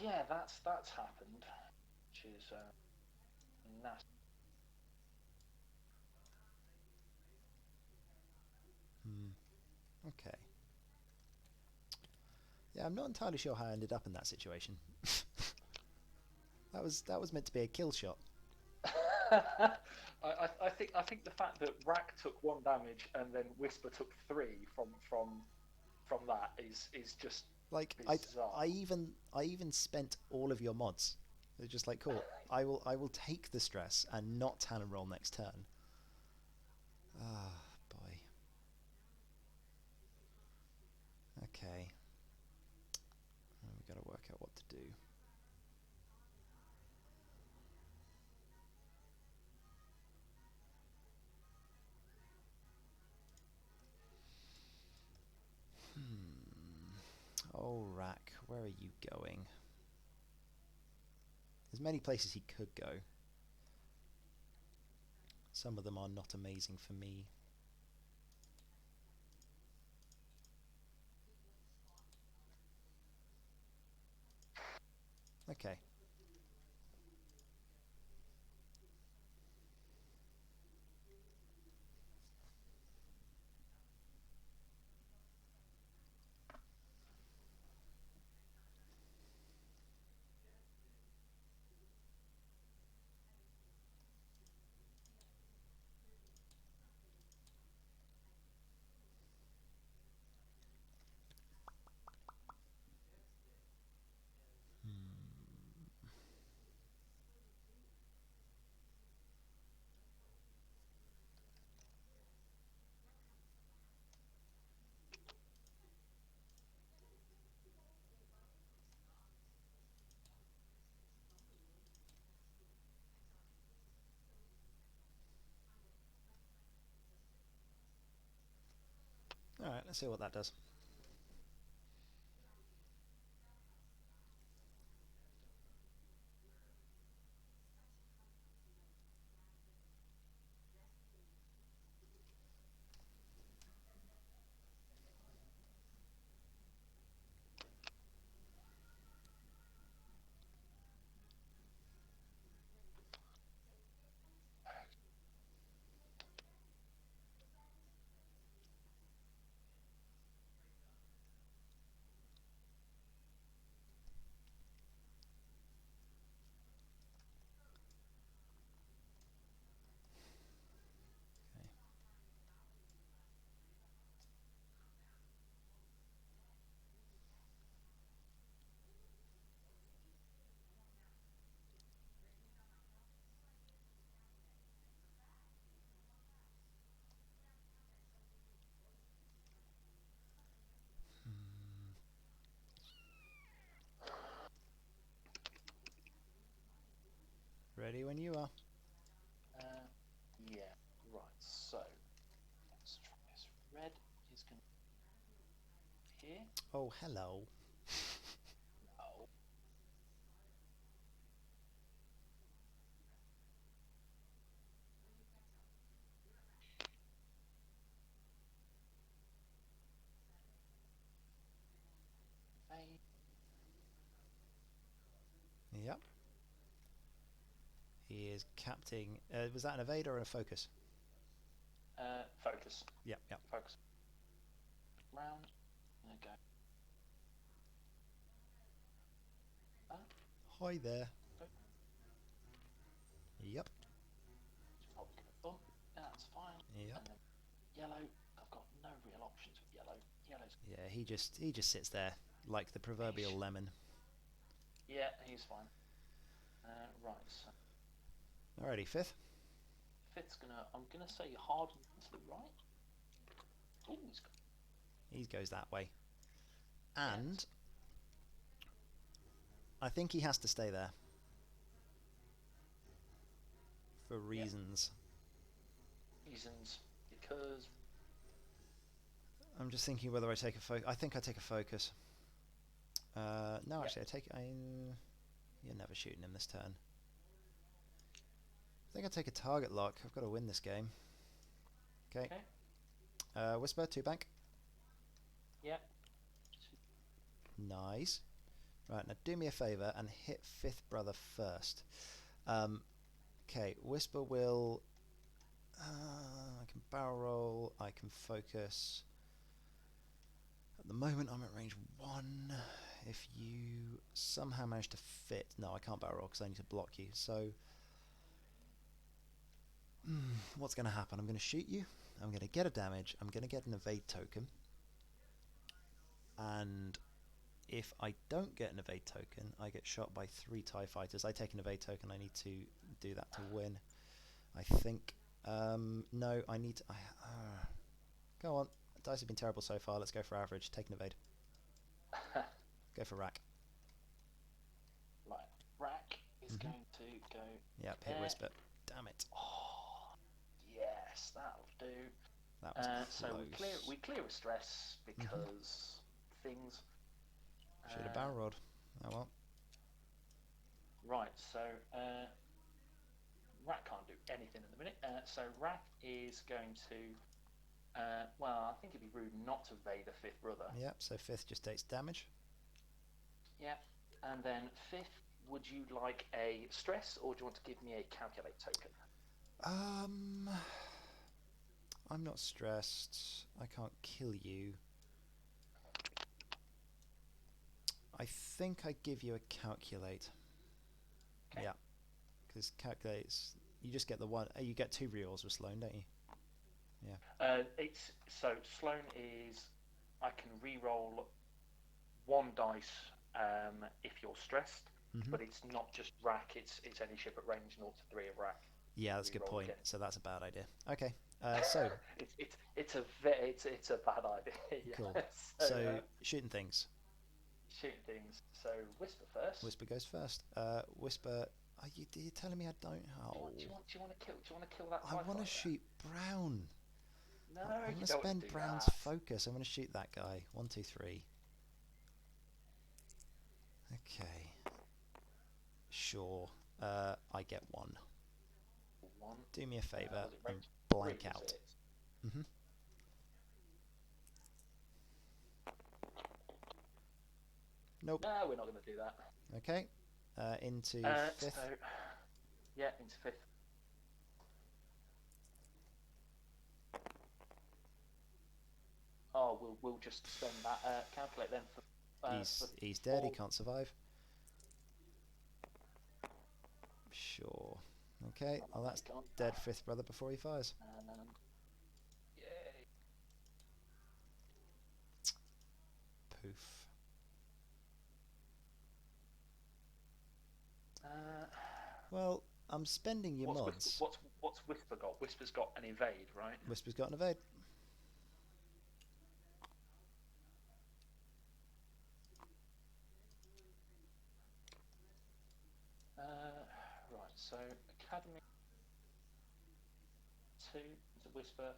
Yeah, that's happened, which is nasty. Okay. Yeah, I'm not entirely sure how I ended up in that situation. That was meant to be a kill shot. I think the fact that RAC took 1 damage and then Whisper took 3 from from that is just Like bizarre. I even spent all of your mods. They're just like, cool. I will take the stress and not talon roll next turn. Ah, boy. Okay. We got to work out what to do. Oh, RAC, where are you going? There's many places he could go. Some of them are not amazing for me. Okay. Alright, let's see what that does. Ready when you are. Yeah, right, so let's try this. Red is going to be here. Oh, hello. No. Hey. Yep. He is capting. Was that an evade or a focus? Focus. Yep, yep. Focus. Round. There we go. Hi there. Go. Yep. Probably going to bump. That's fine. Yep. And then yellow. I've got no real options with yellow. Yellow's. Yeah, he just sits there like the proverbial lemon. Yeah, he's fine. Right. So Alrighty, fifth. fifth's gonna. I'm gonna say harden to the right. Oh, he's got. He goes that way. And I think he has to stay there. For reasons. Reasons. Because. I'm just thinking whether I take a focus. I think I take a focus. No, actually, I take. You're never shooting him this turn. I think I take a target lock. I've got to win this game. Okay. Whisper, 2 bank. Yeah. Nice. Right, now do me a favour and hit fifth brother first. Okay, Whisper will... I can barrel roll, I can focus. At the moment I'm at range 1. If you somehow manage to fit... No, I can't barrel roll because I need to block you. So, what's going to happen? I'm going to shoot you. I'm going to get a damage. I'm going to get an evade token. and if I don't get an evade token, I get shot by 3 TIE fighters. I take an evade token. I need to do that to win. I think. No, I need to. Go on. Dice have been terrible so far. Let's go for average. Take an evade. Go for RAC. Right. RAC is going to go. Yep, hit Whisper. Damn it. Oh, yes, that'll do. That was close. So we clear a stress because things. Should have barrel rolled. Oh well. Right, so RAC can't do anything at the minute. So RAC is going to. Well, I think it'd be rude not to evade a 5th brother. Yep, so 5th just takes damage. Yep, and then 5th, would you like a stress or do you want to give me a calculate token? I'm not stressed. I can't kill you. I think I give you a calculate. Okay. Yeah, because calculates. You just get the one. You get 2 rerolls with Sloan, don't you? Yeah. It's so Sloan is. I can re-roll 1 dice if you're stressed, but it's not just RAC. It's any ship at range 0 to 3 of RAC. Yeah, that's a good point. Again. So that's a bad idea. Okay. So it's a bad idea. Yeah. Cool. So shooting things. Shooting things. So Whisper first. Whisper goes first. Whisper. Are you telling me I don't? Oh. Do you want to kill that? I want to shoot Brown. No, I want to spend Brown's focus. I want to shoot that guy. 1, 2, 3. Okay. Sure. I get 1. Do me a favour and blank out. Nope. No, we're not going to do that. Okay. Into 5th. So, yeah, into 5th. Oh, we'll just spend that calculate then for he's dead. He can't survive. Sure. Okay. Well, that's dead 5th brother before he fires. Yay. Poof. Well, I'm spending your mods. What's Whisper got? Whisper's got an evade, right? Whisper's got an evade. Right, so Academy 2 is a Whisper.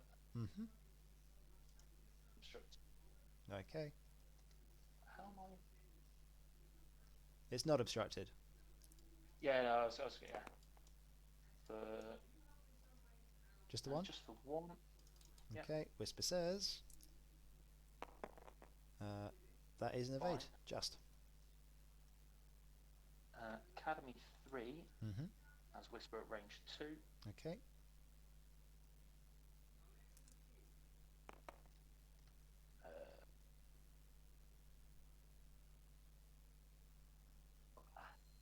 Obstruct. Okay. How am I? It's not obstructed. Yeah, no, I was yeah. Just the one? Just the one. Okay, yep. Whisper says that is an evade. Fine. Just. Academy 3 as Whisper at range 2. Okay.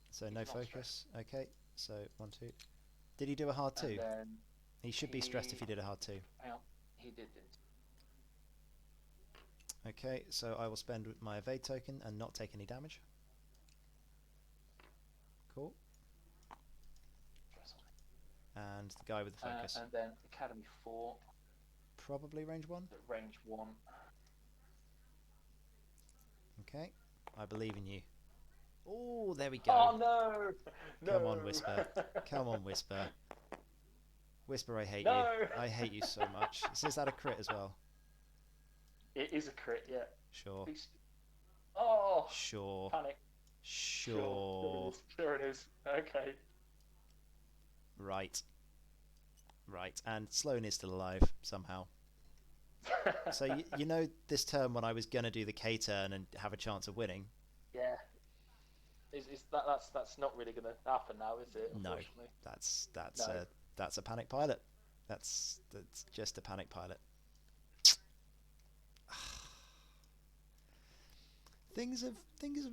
So no focus. Okay. So 1, 2. Did he do a hard 2? He should be stressed if he did a hard 2. Hang on. He didn't. Okay, so I will spend my evade token and not take any damage. Cool. And the guy with the focus. And then Academy 4. Probably range 1? Range 1. Okay, I believe in you. Oh, there we go. Oh, no! Come on, Whisper. Come on, Whisper. Whisper, I hate you. I hate you so much. Is that a crit as well? It is a crit, yeah. Sure. Oh! Sure. Panic. Sure. Sure it is. Okay. Right. Right. And Sloan is still alive, somehow. So, you know this turn when I was going to do the K turn and have a chance of winning? Yeah. That's not really going to happen now, is it? No. That's a panic pilot. That's just a panic pilot. Things have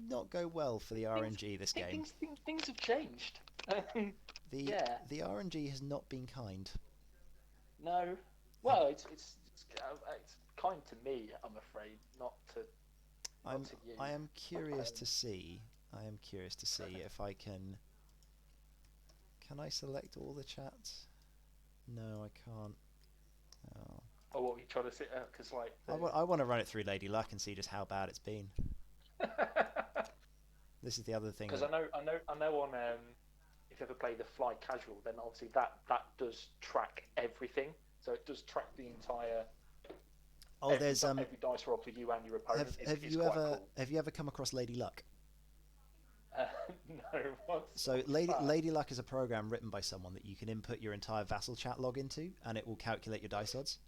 not go well for the RNG this game. Things have changed. The RNG has not been kind. No. Well, it's kind to me, I'm afraid, not to. not to you. I am curious to see. I am curious to see if I can. Can I select all the chats? No, I can't. Oh. Oh, what you trying to sit? Because like. I want to run it through Lady Luck and see just how bad it's been. This is the other thing. Because I know on if you ever play the Fly Casual, then obviously that does track everything. So it does track the entire. Oh, there's every dice roll for you and your opponent. Have you ever come across Lady Luck? No. So Lady Luck is a program written by someone that you can input your entire Vassal chat log into, and it will calculate your dice odds.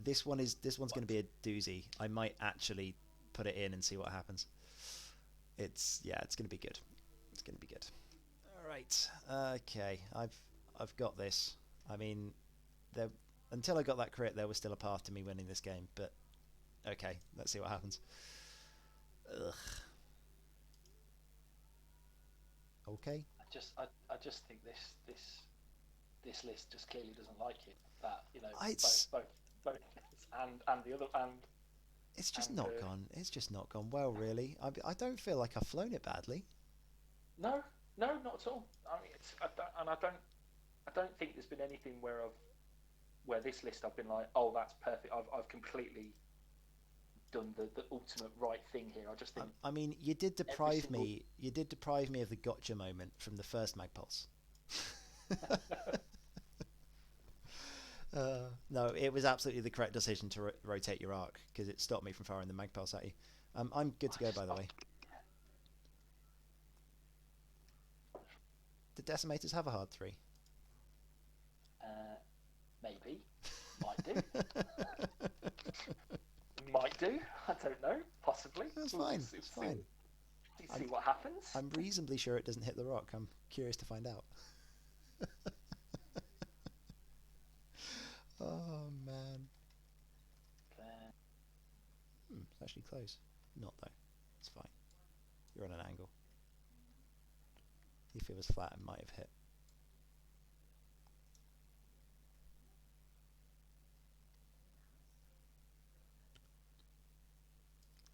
This one's going to be a doozy. I might actually put it in and see what happens. It's going to be good. It's going to be good. All right. Okay. I've got this. I mean, until I got that crit, there was still a path to me winning this game. But okay, let's see what happens. Ugh. Okay. I just think this list just clearly doesn't like it. That both and the other and. It's just not gone. It's just not gone well, really. I don't feel like I've flown it badly. No, not at all. I mean, I don't think there's been anything where this list I've been like, oh, that's perfect. I've completely done the ultimate right thing here. I just think. I mean, you did deprive me. You did deprive me of the gotcha moment from the first Magpulse. No, it was absolutely the correct decision to rotate your arc because it stopped me from firing the Magpulse at you. I'm good to go, by the way. Did Decimators have a hard 3? Maybe. Might do. Might do. I don't know. Possibly. That's fine. It's fine. See what happens. I'm reasonably sure it doesn't hit the rock. I'm curious to find out. Oh, man. It's actually close. Not, though. It's fine. You're on an angle. If it was flat, it might have hit.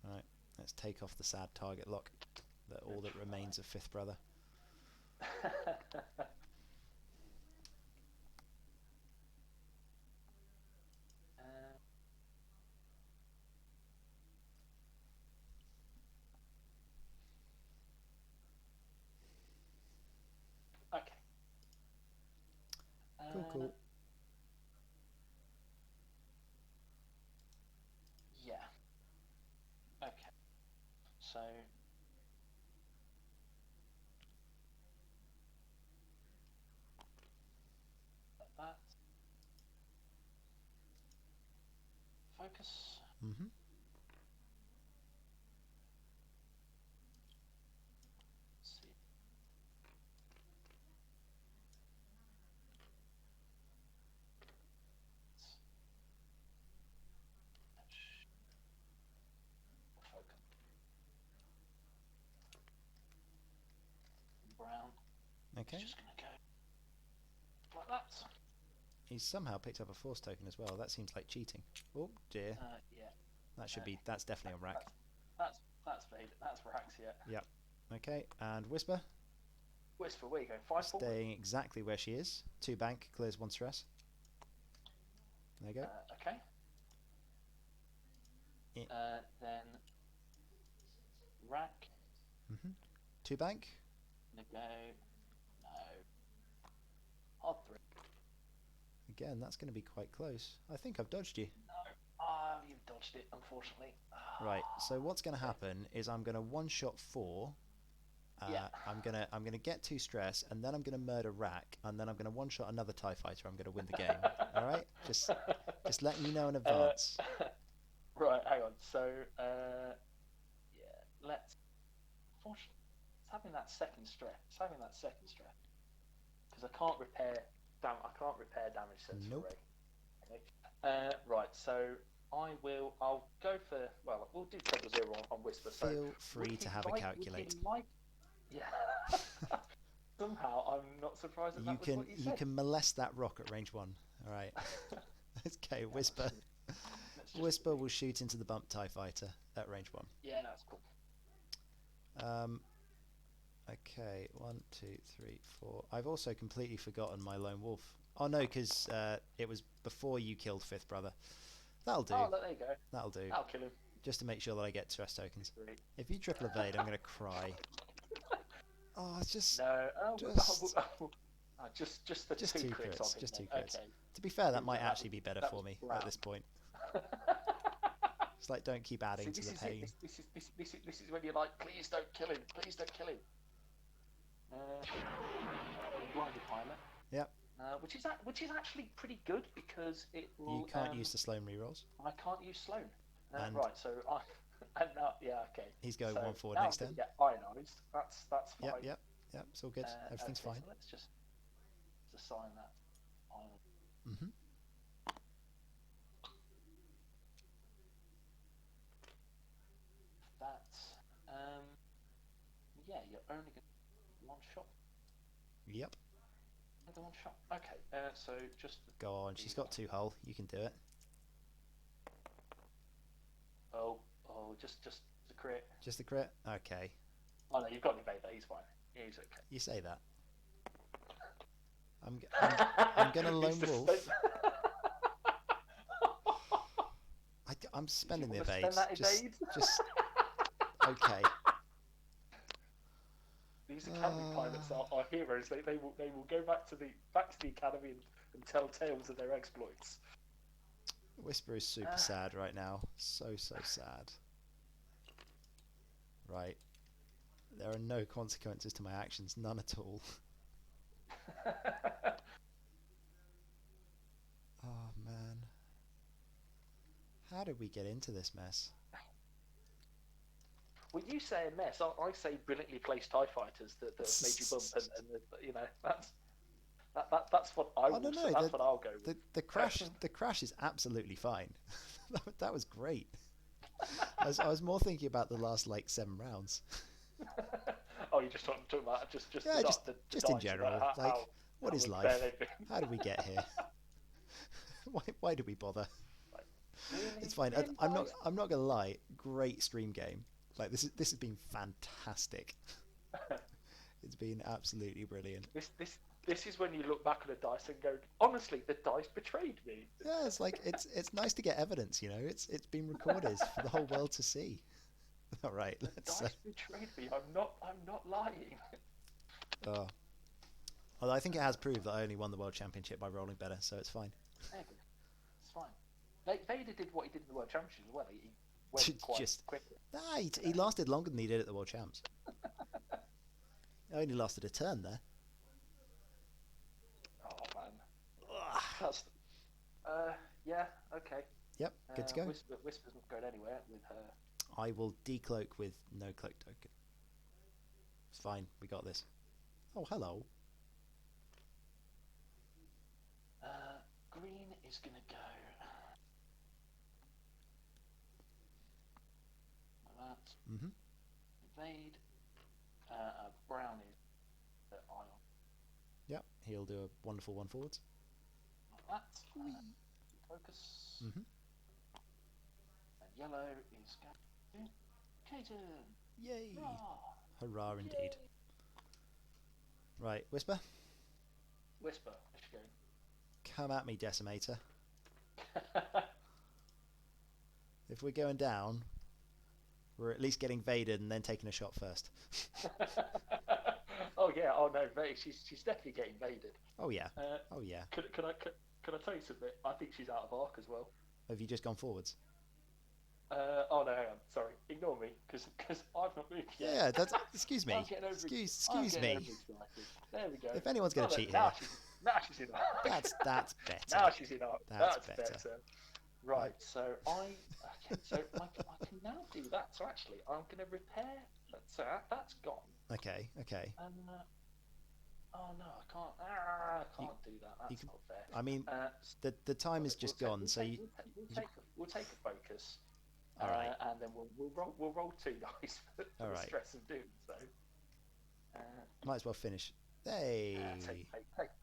Alright, let's take off the sad target lock. All that remains of Fifth Brother. Okay. Cool. Yeah. Okay. So. That. Focus. Mm-hmm. Okay. It's just going to go like that. He's somehow picked up a force token as well. That seems like cheating. Oh dear. Yeah. That should be. That's definitely a rack. That's Vader. That's RACs, yeah. Yep. Okay. And Whisper. Whisper, where you going? 5 forward. Staying exactly where she is. 2 bank clears 1 stress. There you go. Okay. Yeah. Then RAC. 2 bank. Gonna go. No. Hard 3. Again, that's going to be quite close. I think I've dodged you. No. Oh, you've dodged it, unfortunately. Right. So what's going to happen is I'm going to one-shot 4. Yeah. I'm gonna get 2 stress, and then I'm gonna murder RAC, and then I'm gonna one-shot another TIE fighter. I'm gonna win the game. All right. Just letting you know in advance. Right. Hang on. So yeah. Let's. Unfortunately, it's having that second stress. Because I can't repair damage sense Nope. for Ray. Okay. Right. So I'll go for. Well, we'll do treble 0 on Whisper. Feel free to have a calculate. Yeah. Somehow I'm not surprised that was what you said. You can molest that rock at range 1. All right. Okay, Whisper. Whisper will shoot into the bump TIE fighter at range 1. Yeah, that's cool. Okay, 1, 2, 3, 4. I've also completely forgotten my lone wolf. Oh no, because it was before you killed Fifth Brother. That'll do. Oh, there you go. That'll do. That'll kill him. Just to make sure that I get stress tokens. Great. If you triple evade, I'm gonna cry. Oh, it's just No. Just the just two two crits. crits. On Just two him, crits. Okay. To be fair, that might That actually be better that for was me brown. at this point. It's like, don't keep adding to the pain. This is when you're like, please don't kill him. Please don't kill him. Blinded pilot. Yep. Which is actually pretty good because it will. You can't use the Sloan rerolls. I can't use Sloan. And- right, so and now, yeah, okay. He's going so 1 forward now next I'm turn. gonna get ionized. That's fine. Yep. It's all good. Everything's okay, fine. So let's just assign that ion. Mm-hmm. That's yeah, you're only going to one shot. Yep. Another one shot. Okay. So just Go on. She's got 2 hull. You can do it. oh, just the crit. Just a crit. Okay. Oh no, you've got the Vader. He's fine. He's okay. You say that. I'm gonna lone wolf. I'm spending the evade. Just okay. These academy pilots are heroes. They will go back to the academy and tell tales of their exploits. Whisper is super sad right now. So sad. Right. There are no consequences to my actions. None at all. Oh man. How did we get into this mess? Well, you say a mess. I say brilliantly placed TIE fighters that made you bump, and you know that's what I will. That's what I'll go with. The crash is absolutely fine. That was great. I was more thinking about the last like 7 rounds. Oh, you're just talking about just in general. What is life? How did we get here? Why did we bother? Really? It's fine. I'm not gonna lie. Great stream game. Like this has been fantastic. It's been absolutely brilliant. This is when you look back at the dice and go, honestly, the dice betrayed me. Yeah, it's like it's nice to get evidence. You know, it's been recorded for the whole world to see. All right, let's. The dice betrayed me. I'm not lying. Oh. Although I think it has proved that I only won the world championship by rolling better, so it's fine. It's fine. Vader did what he did in the world championship as well. He went quite quickly. Nah, he lasted longer than he did at the world champs. He only lasted a turn there. Oh man. That's yeah, okay. Yep, good to go. Whisper's not going anywhere with her. I will decloak with no cloak token. It's fine, we got this. Oh, hello. Green is going to go. Like that. Mm-hmm. Evade. Brown is the ion. Yep, he'll do a wonderful 1 forwards. Like that. Focus. Mm-hmm. And yellow is going to Caden. Yay! Hurrah, Hurrah indeed. Yay. Right, Whisper. Whisper, where's she going? Come at me, Decimator. If we're going down, we're at least getting vaded and then taking a shot first. Oh yeah, oh no, she's definitely getting vaded. Oh yeah, oh yeah. Can I tell you something? I think she's out of arc as well. Have you just gone forwards? Oh no, hang on. Sorry, ignore me, because I've not moved yet. Yeah, that's. Excuse me. Excuse me. There we go. If anyone's going to cheat here, now she's in arc. That's better. Now she's in arc. That's better. Right. So I can now do that. So actually, I'm going to repair. So that's gone. Okay. And oh no, I can't. I can't do that. That's not fair. I mean, the time is just gone. So we'll take a focus. All right. And then we'll roll 2 dice for the stress of doing so. Might as well finish. Hey.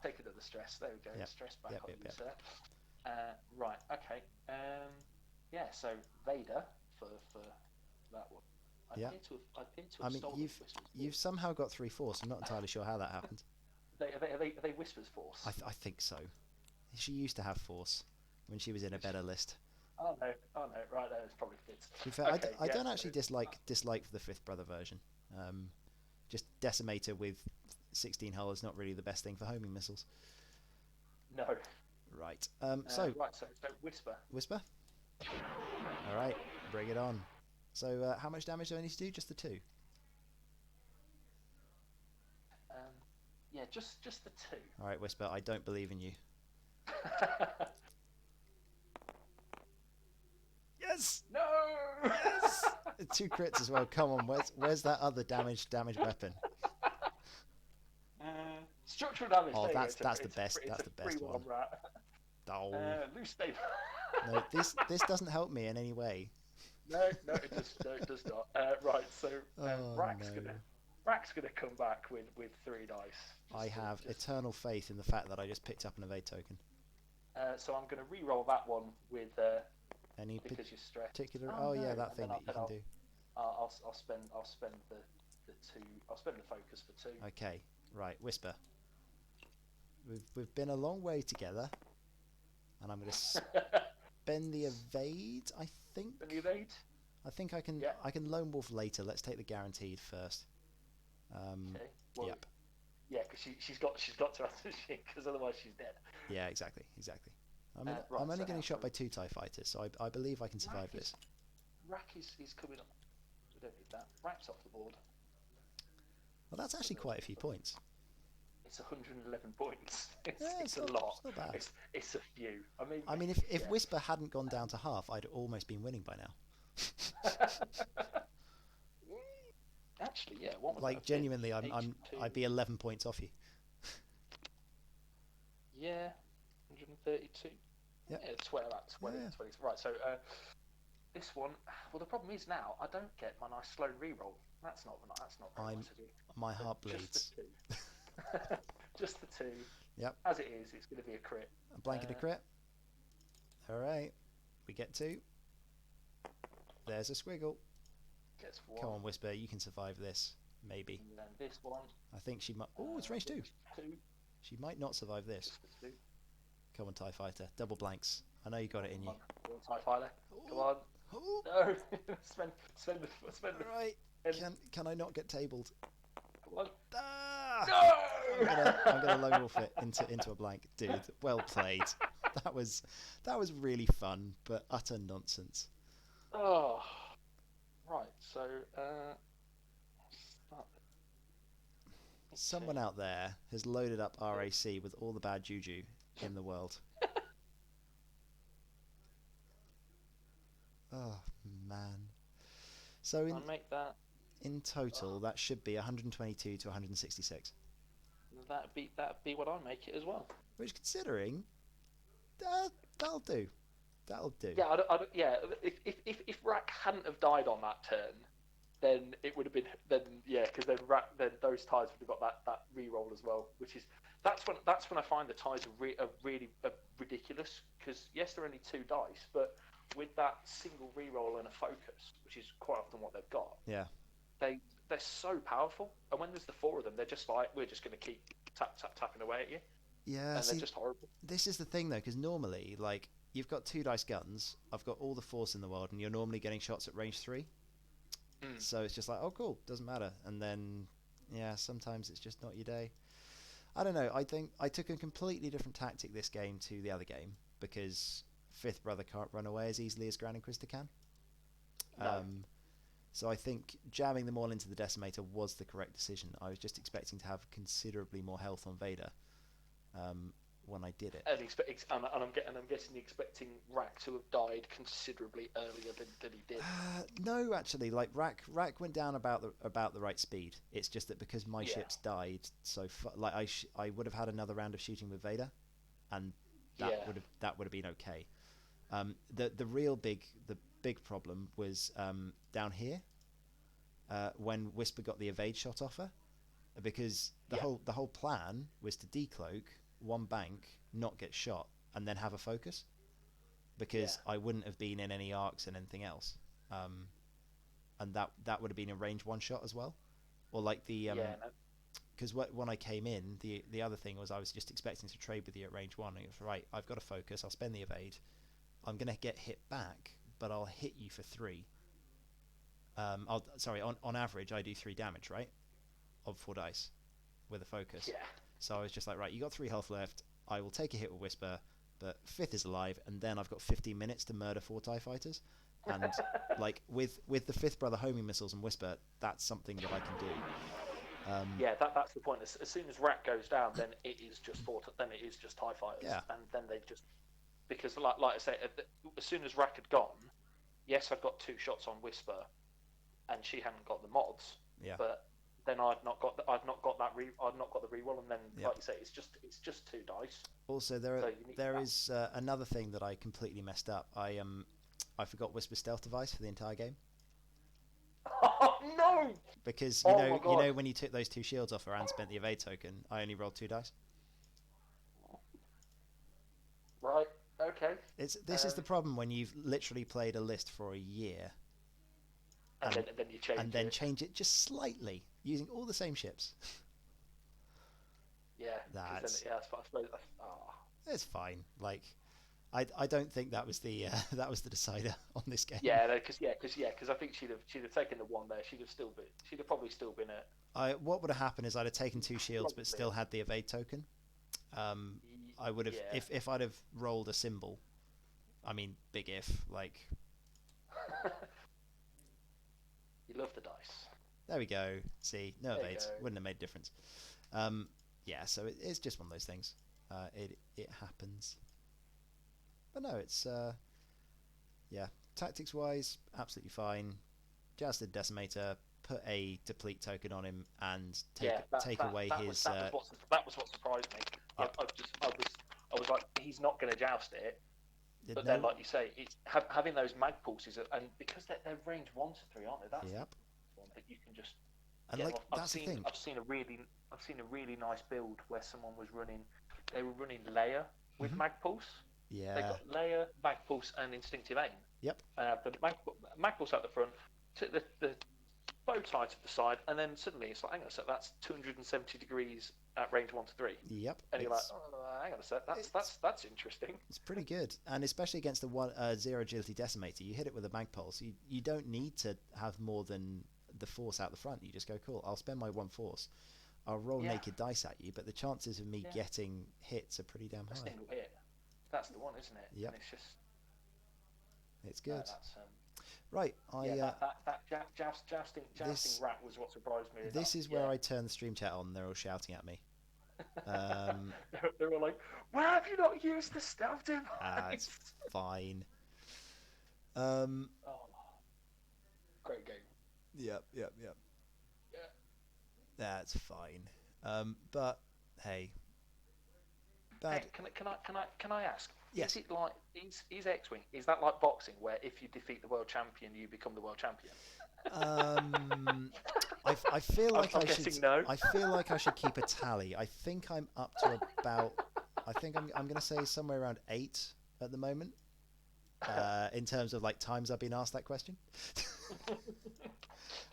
Take another stress. There we go. Yep. Stress back Yep. on you, sir. Right. Okay. yeah, so Vader for that one. Yeah. I appear to I have mean, stolen Whisper's you've force. somehow got 3 force. I'm not entirely sure how that happened. Are they Whisper's force? I think so. She used to have force when she was in a better list. Oh no, oh no, right there, it's probably fits. To be fair, Okay, I yeah, don't so actually dislike the fifth brother version. Just Decimator with 16 hull is not really the best thing for homing missiles. no. Right. Right, so Whisper. Whisper. All right, bring it on. So how much damage do I need to do? Just the 2. Um, yeah, just the 2. All right, Whisper. I don't believe in you. Yes. No. Yes. 2 crits as well. Come on. Where's that other damage weapon? Structural damage. Oh, there that's you go. the best. That's the best one. Rat. Oh. Loose stable. No, this doesn't help me in any way. No, it does not. Right, so RAC's gonna come back with 3 dice. I have eternal faith in the fact that I just picked up an evade token. So I'm gonna re-roll that one with any because you're stressed. particular? Oh, no. Yeah, that And thing then that you can do. I'll spend the 2. I'll spend the focus for 2. Okay, right, Whisper. We've been a long way together, and I'm going to spend the evade. I think. Spend the evade. I think I can. Yeah. I can lone wolf later. Let's take the guaranteed first. Okay. Well, yep. Yeah, because she's got to answer because otherwise she's dead. Yeah, exactly. I mean, I'm only getting shot by 2 TIE fighters, so I believe I can survive this. RAC is coming up. We don't need that. RAC's off the board. Well, that's actually quite a few points. It's 111 points. It's a not, lot. It's not bad. It's a few. I mean, if Whisper hadn't gone down to half, I'd almost been winning by now. Actually, yeah. What was like genuinely, I'd be 11 points off you. Yeah, 132. Yep. Yeah, it's where I'm at. 20. Right, so this one. Well, the problem is now I don't get my nice slow reroll. That's not very nice of you. My heart bleeds. Just the 2. Just the 2. Yep. As it is, it's going to be a crit. A blanket a crit. All right, we get 2. There's a squiggle. Gets 1. Come on, Whisper, you can survive this. Maybe. And then this one. I think she might. Oh, it's range 2. 2. She might not survive this. Just the 2. Come on, TIE Fighter. Double blanks. I know you got it in you. TIE Fighter. Come on. Oh. No. spend the. All right. Can I not get tabled? Come on. Ah! No. I'm gonna lone wolf it into a blank, dude. Well played. That was really fun, but utter nonsense. Oh. Right. So. Someone out there has loaded up RAC with all the bad juju in the world. Oh man. So I'll make that. In total, that should be 122 to 166. That'd be what I make it as well. Which, considering, that'll do. That'll do. Yeah, yeah. If RAC hadn't have died on that turn, then it would have been because then those ties would have got that reroll as well. Which is that's when I find the ties are really ridiculous because yes, they're only 2 dice, but with that single reroll and a focus, which is quite often what they've got. Yeah. They're so powerful, and when there's the 4 of them, they're just like, we're just going to keep tapping away at you. Yeah, and they're just horrible. This is the thing though, because normally, like, you've got 2 dice guns, I've got all the force in the world, and you're normally getting shots at range 3. So it's just like, oh cool, doesn't matter. And then, yeah, sometimes it's just not your day. I don't know. I think I took a completely different tactic this game to the other game because Fifth Brother can't run away as easily as Grand Inquisitor can. No. So I think jamming them all into the Decimator was the correct decision. I was just expecting to have considerably more health on Vader when I did it. And I'm guessing you're expecting RAC to have died considerably earlier than he did. No, actually, like RAC went down about the right speed. It's just that because my ships died so I would have had another round of shooting with Vader, and that would have been okay. The real big problem was down here when Whisper got the evade shot off her, because the whole plan was to decloak 1 bank, not get shot, and then have a focus. Yeah. because I wouldn't have been in any arcs and anything else. And that would have been a range one shot as well, or like the Yeah. No. because when I came in, the other thing was I was just expecting to trade with you at range one. And it was right. I've got to focus. I'll spend the evade. I'm gonna get hit back, but I'll hit you for 3. On average I do 3 damage, right, of 4 dice with a focus. Yeah. So I was just like, right, you got 3 health left. I will take a hit with Whisper, but 5th is alive, and then I've got 15 minutes to murder 4 TIE fighters. And like with the 5th brother homing missiles and Whisper, that's something that I can do. Yeah, that's the point. As soon as RAC goes down, then it is just then it is just TIE fighters, Yeah. and then they just, because like I say, as soon as RAC had gone, yes, I've got 2 shots on Whisper, and she hadn't got the mods. Yeah. But then I've not got the reroll, and then like you say, it's just 2 dice. Also, there is another thing that I completely messed up. I forgot Whisper stealth device for the entire game. Oh no! Because you know when you took those 2 shields off her and spent the evade token, I only rolled 2 dice. Right. Okay. This is the problem when you've literally played a list for a year. And then you change and then change it just slightly using all the same ships. Yeah. I suppose. It's fine. Like, I don't think that was the the decider on this game. Yeah, because I think she'd have taken the 1 there. She'd have probably still been at. What would have happened is I'd have taken 2 shields but still had the evade token. I would have if I'd have rolled a symbol. I mean, big if, like. You love the dice. There we go. See, no evades. Wouldn't have made a difference. Yeah, so it's just one of those things. It happens. But no, it's tactics wise, absolutely fine. Just a decimator, put a deplete token on him, and take away his. That was what surprised me. Yep. I was like, he's not going to joust it. But then, like you say, it's having those mag pulses, and because they're range 1 to 3, aren't they? That's one that you can just. And like that's the thing. I've seen a really nice build where someone was running. They were running Leia with mag pulse. Yeah. They got Leia, mag pulse, and instinctive aim. Yep. The mag pulse at the front, took the bow tie to the side, and then suddenly it's like, hang on a sec, that's 270 degrees at range 1 to 3. Yep. And you're like, hang on a sec, that's interesting. It's pretty good, and especially against the 0 agility decimator, you hit it with a mag pulse. You don't need to have more than the force out the front. You just go, cool, I'll spend my 1 force. I'll roll naked dice at you, but the chances of me getting hits are pretty damn high. A single hit. That's the one, isn't it? Yep. And it's just. It's good. That's, right. That jousting RAC was what surprised me. This is where I turn the stream chat on. They're all shouting at me. They were like, "Why have you not used the stealth device?" It's fine. Great game. Yep. Yeah. That's fine. But hey. Hey, can I ask? Yes. Is it like is X-Wing? Is that like boxing, where if you defeat the world champion, you become the world champion? I feel like I'm guessing no. I feel like I should keep a tally. I think I'm up to about. I think I'm going to say somewhere around 8 at the moment. In terms of like times I've been asked that question.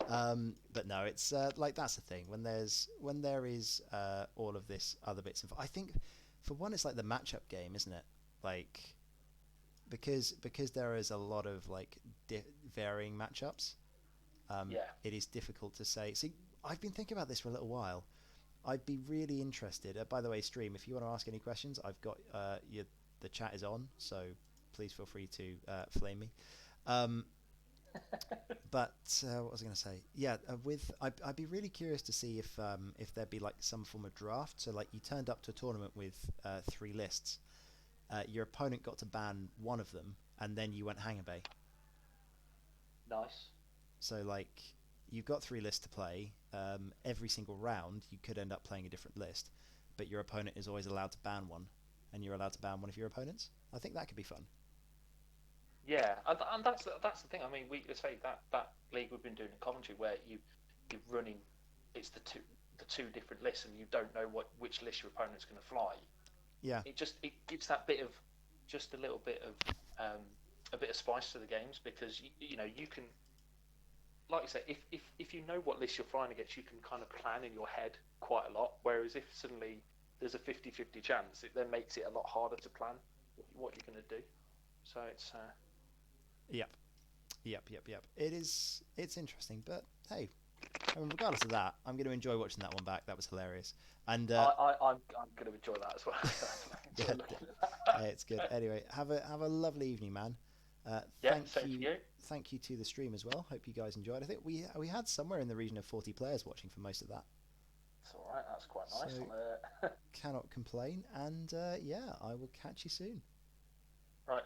But no, it's like that's the thing when there is all of this other bits of. I think for one, it's like the matchup game, isn't it? Like because there is a lot of like varying matchups. It is difficult to say. See, I've been thinking about this for a little while. I'd be really interested. By the way, stream, if you want to ask any questions, I've got the chat is on, so please feel free to flame me. But what was I going to say? Yeah, I'd be really curious to see if there'd be like some form of draft. So like you turned up to a tournament with 3 lists. Your opponent got to ban one of them, and then you went Hangar Bay. Nice. So like you've got 3 lists to play. Every single round you could end up playing a different list, but your opponent is always allowed to ban one, and you're allowed to ban one of your opponents. I think that could be fun. Yeah, and that's the thing. I mean, let's say that league we've been doing in Coventry, where you're running, it's the two different lists, and you don't know which list your opponent's going to fly. Yeah. It gives that bit of just a little bit of spice to the games, because you know, you can, like you say, if you know what list you're flying against, you can kind of plan in your head quite a lot. Whereas if suddenly there's a 50-50 chance, it then makes it a lot harder to plan what you're going to do. So it's Yep. It's interesting, but hey, I mean, regardless of that, I'm going to enjoy watching that one back. That was hilarious. And I'm going to enjoy that as well. yeah, it's good. Anyway, have a lovely evening, man. Yeah, same to you. Thank you to the stream as well. Hope you guys enjoyed. I think we had somewhere in the region of 40 players watching for most of that. It's all right. That's quite nice. So, cannot complain. And yeah, I will catch you soon. Right.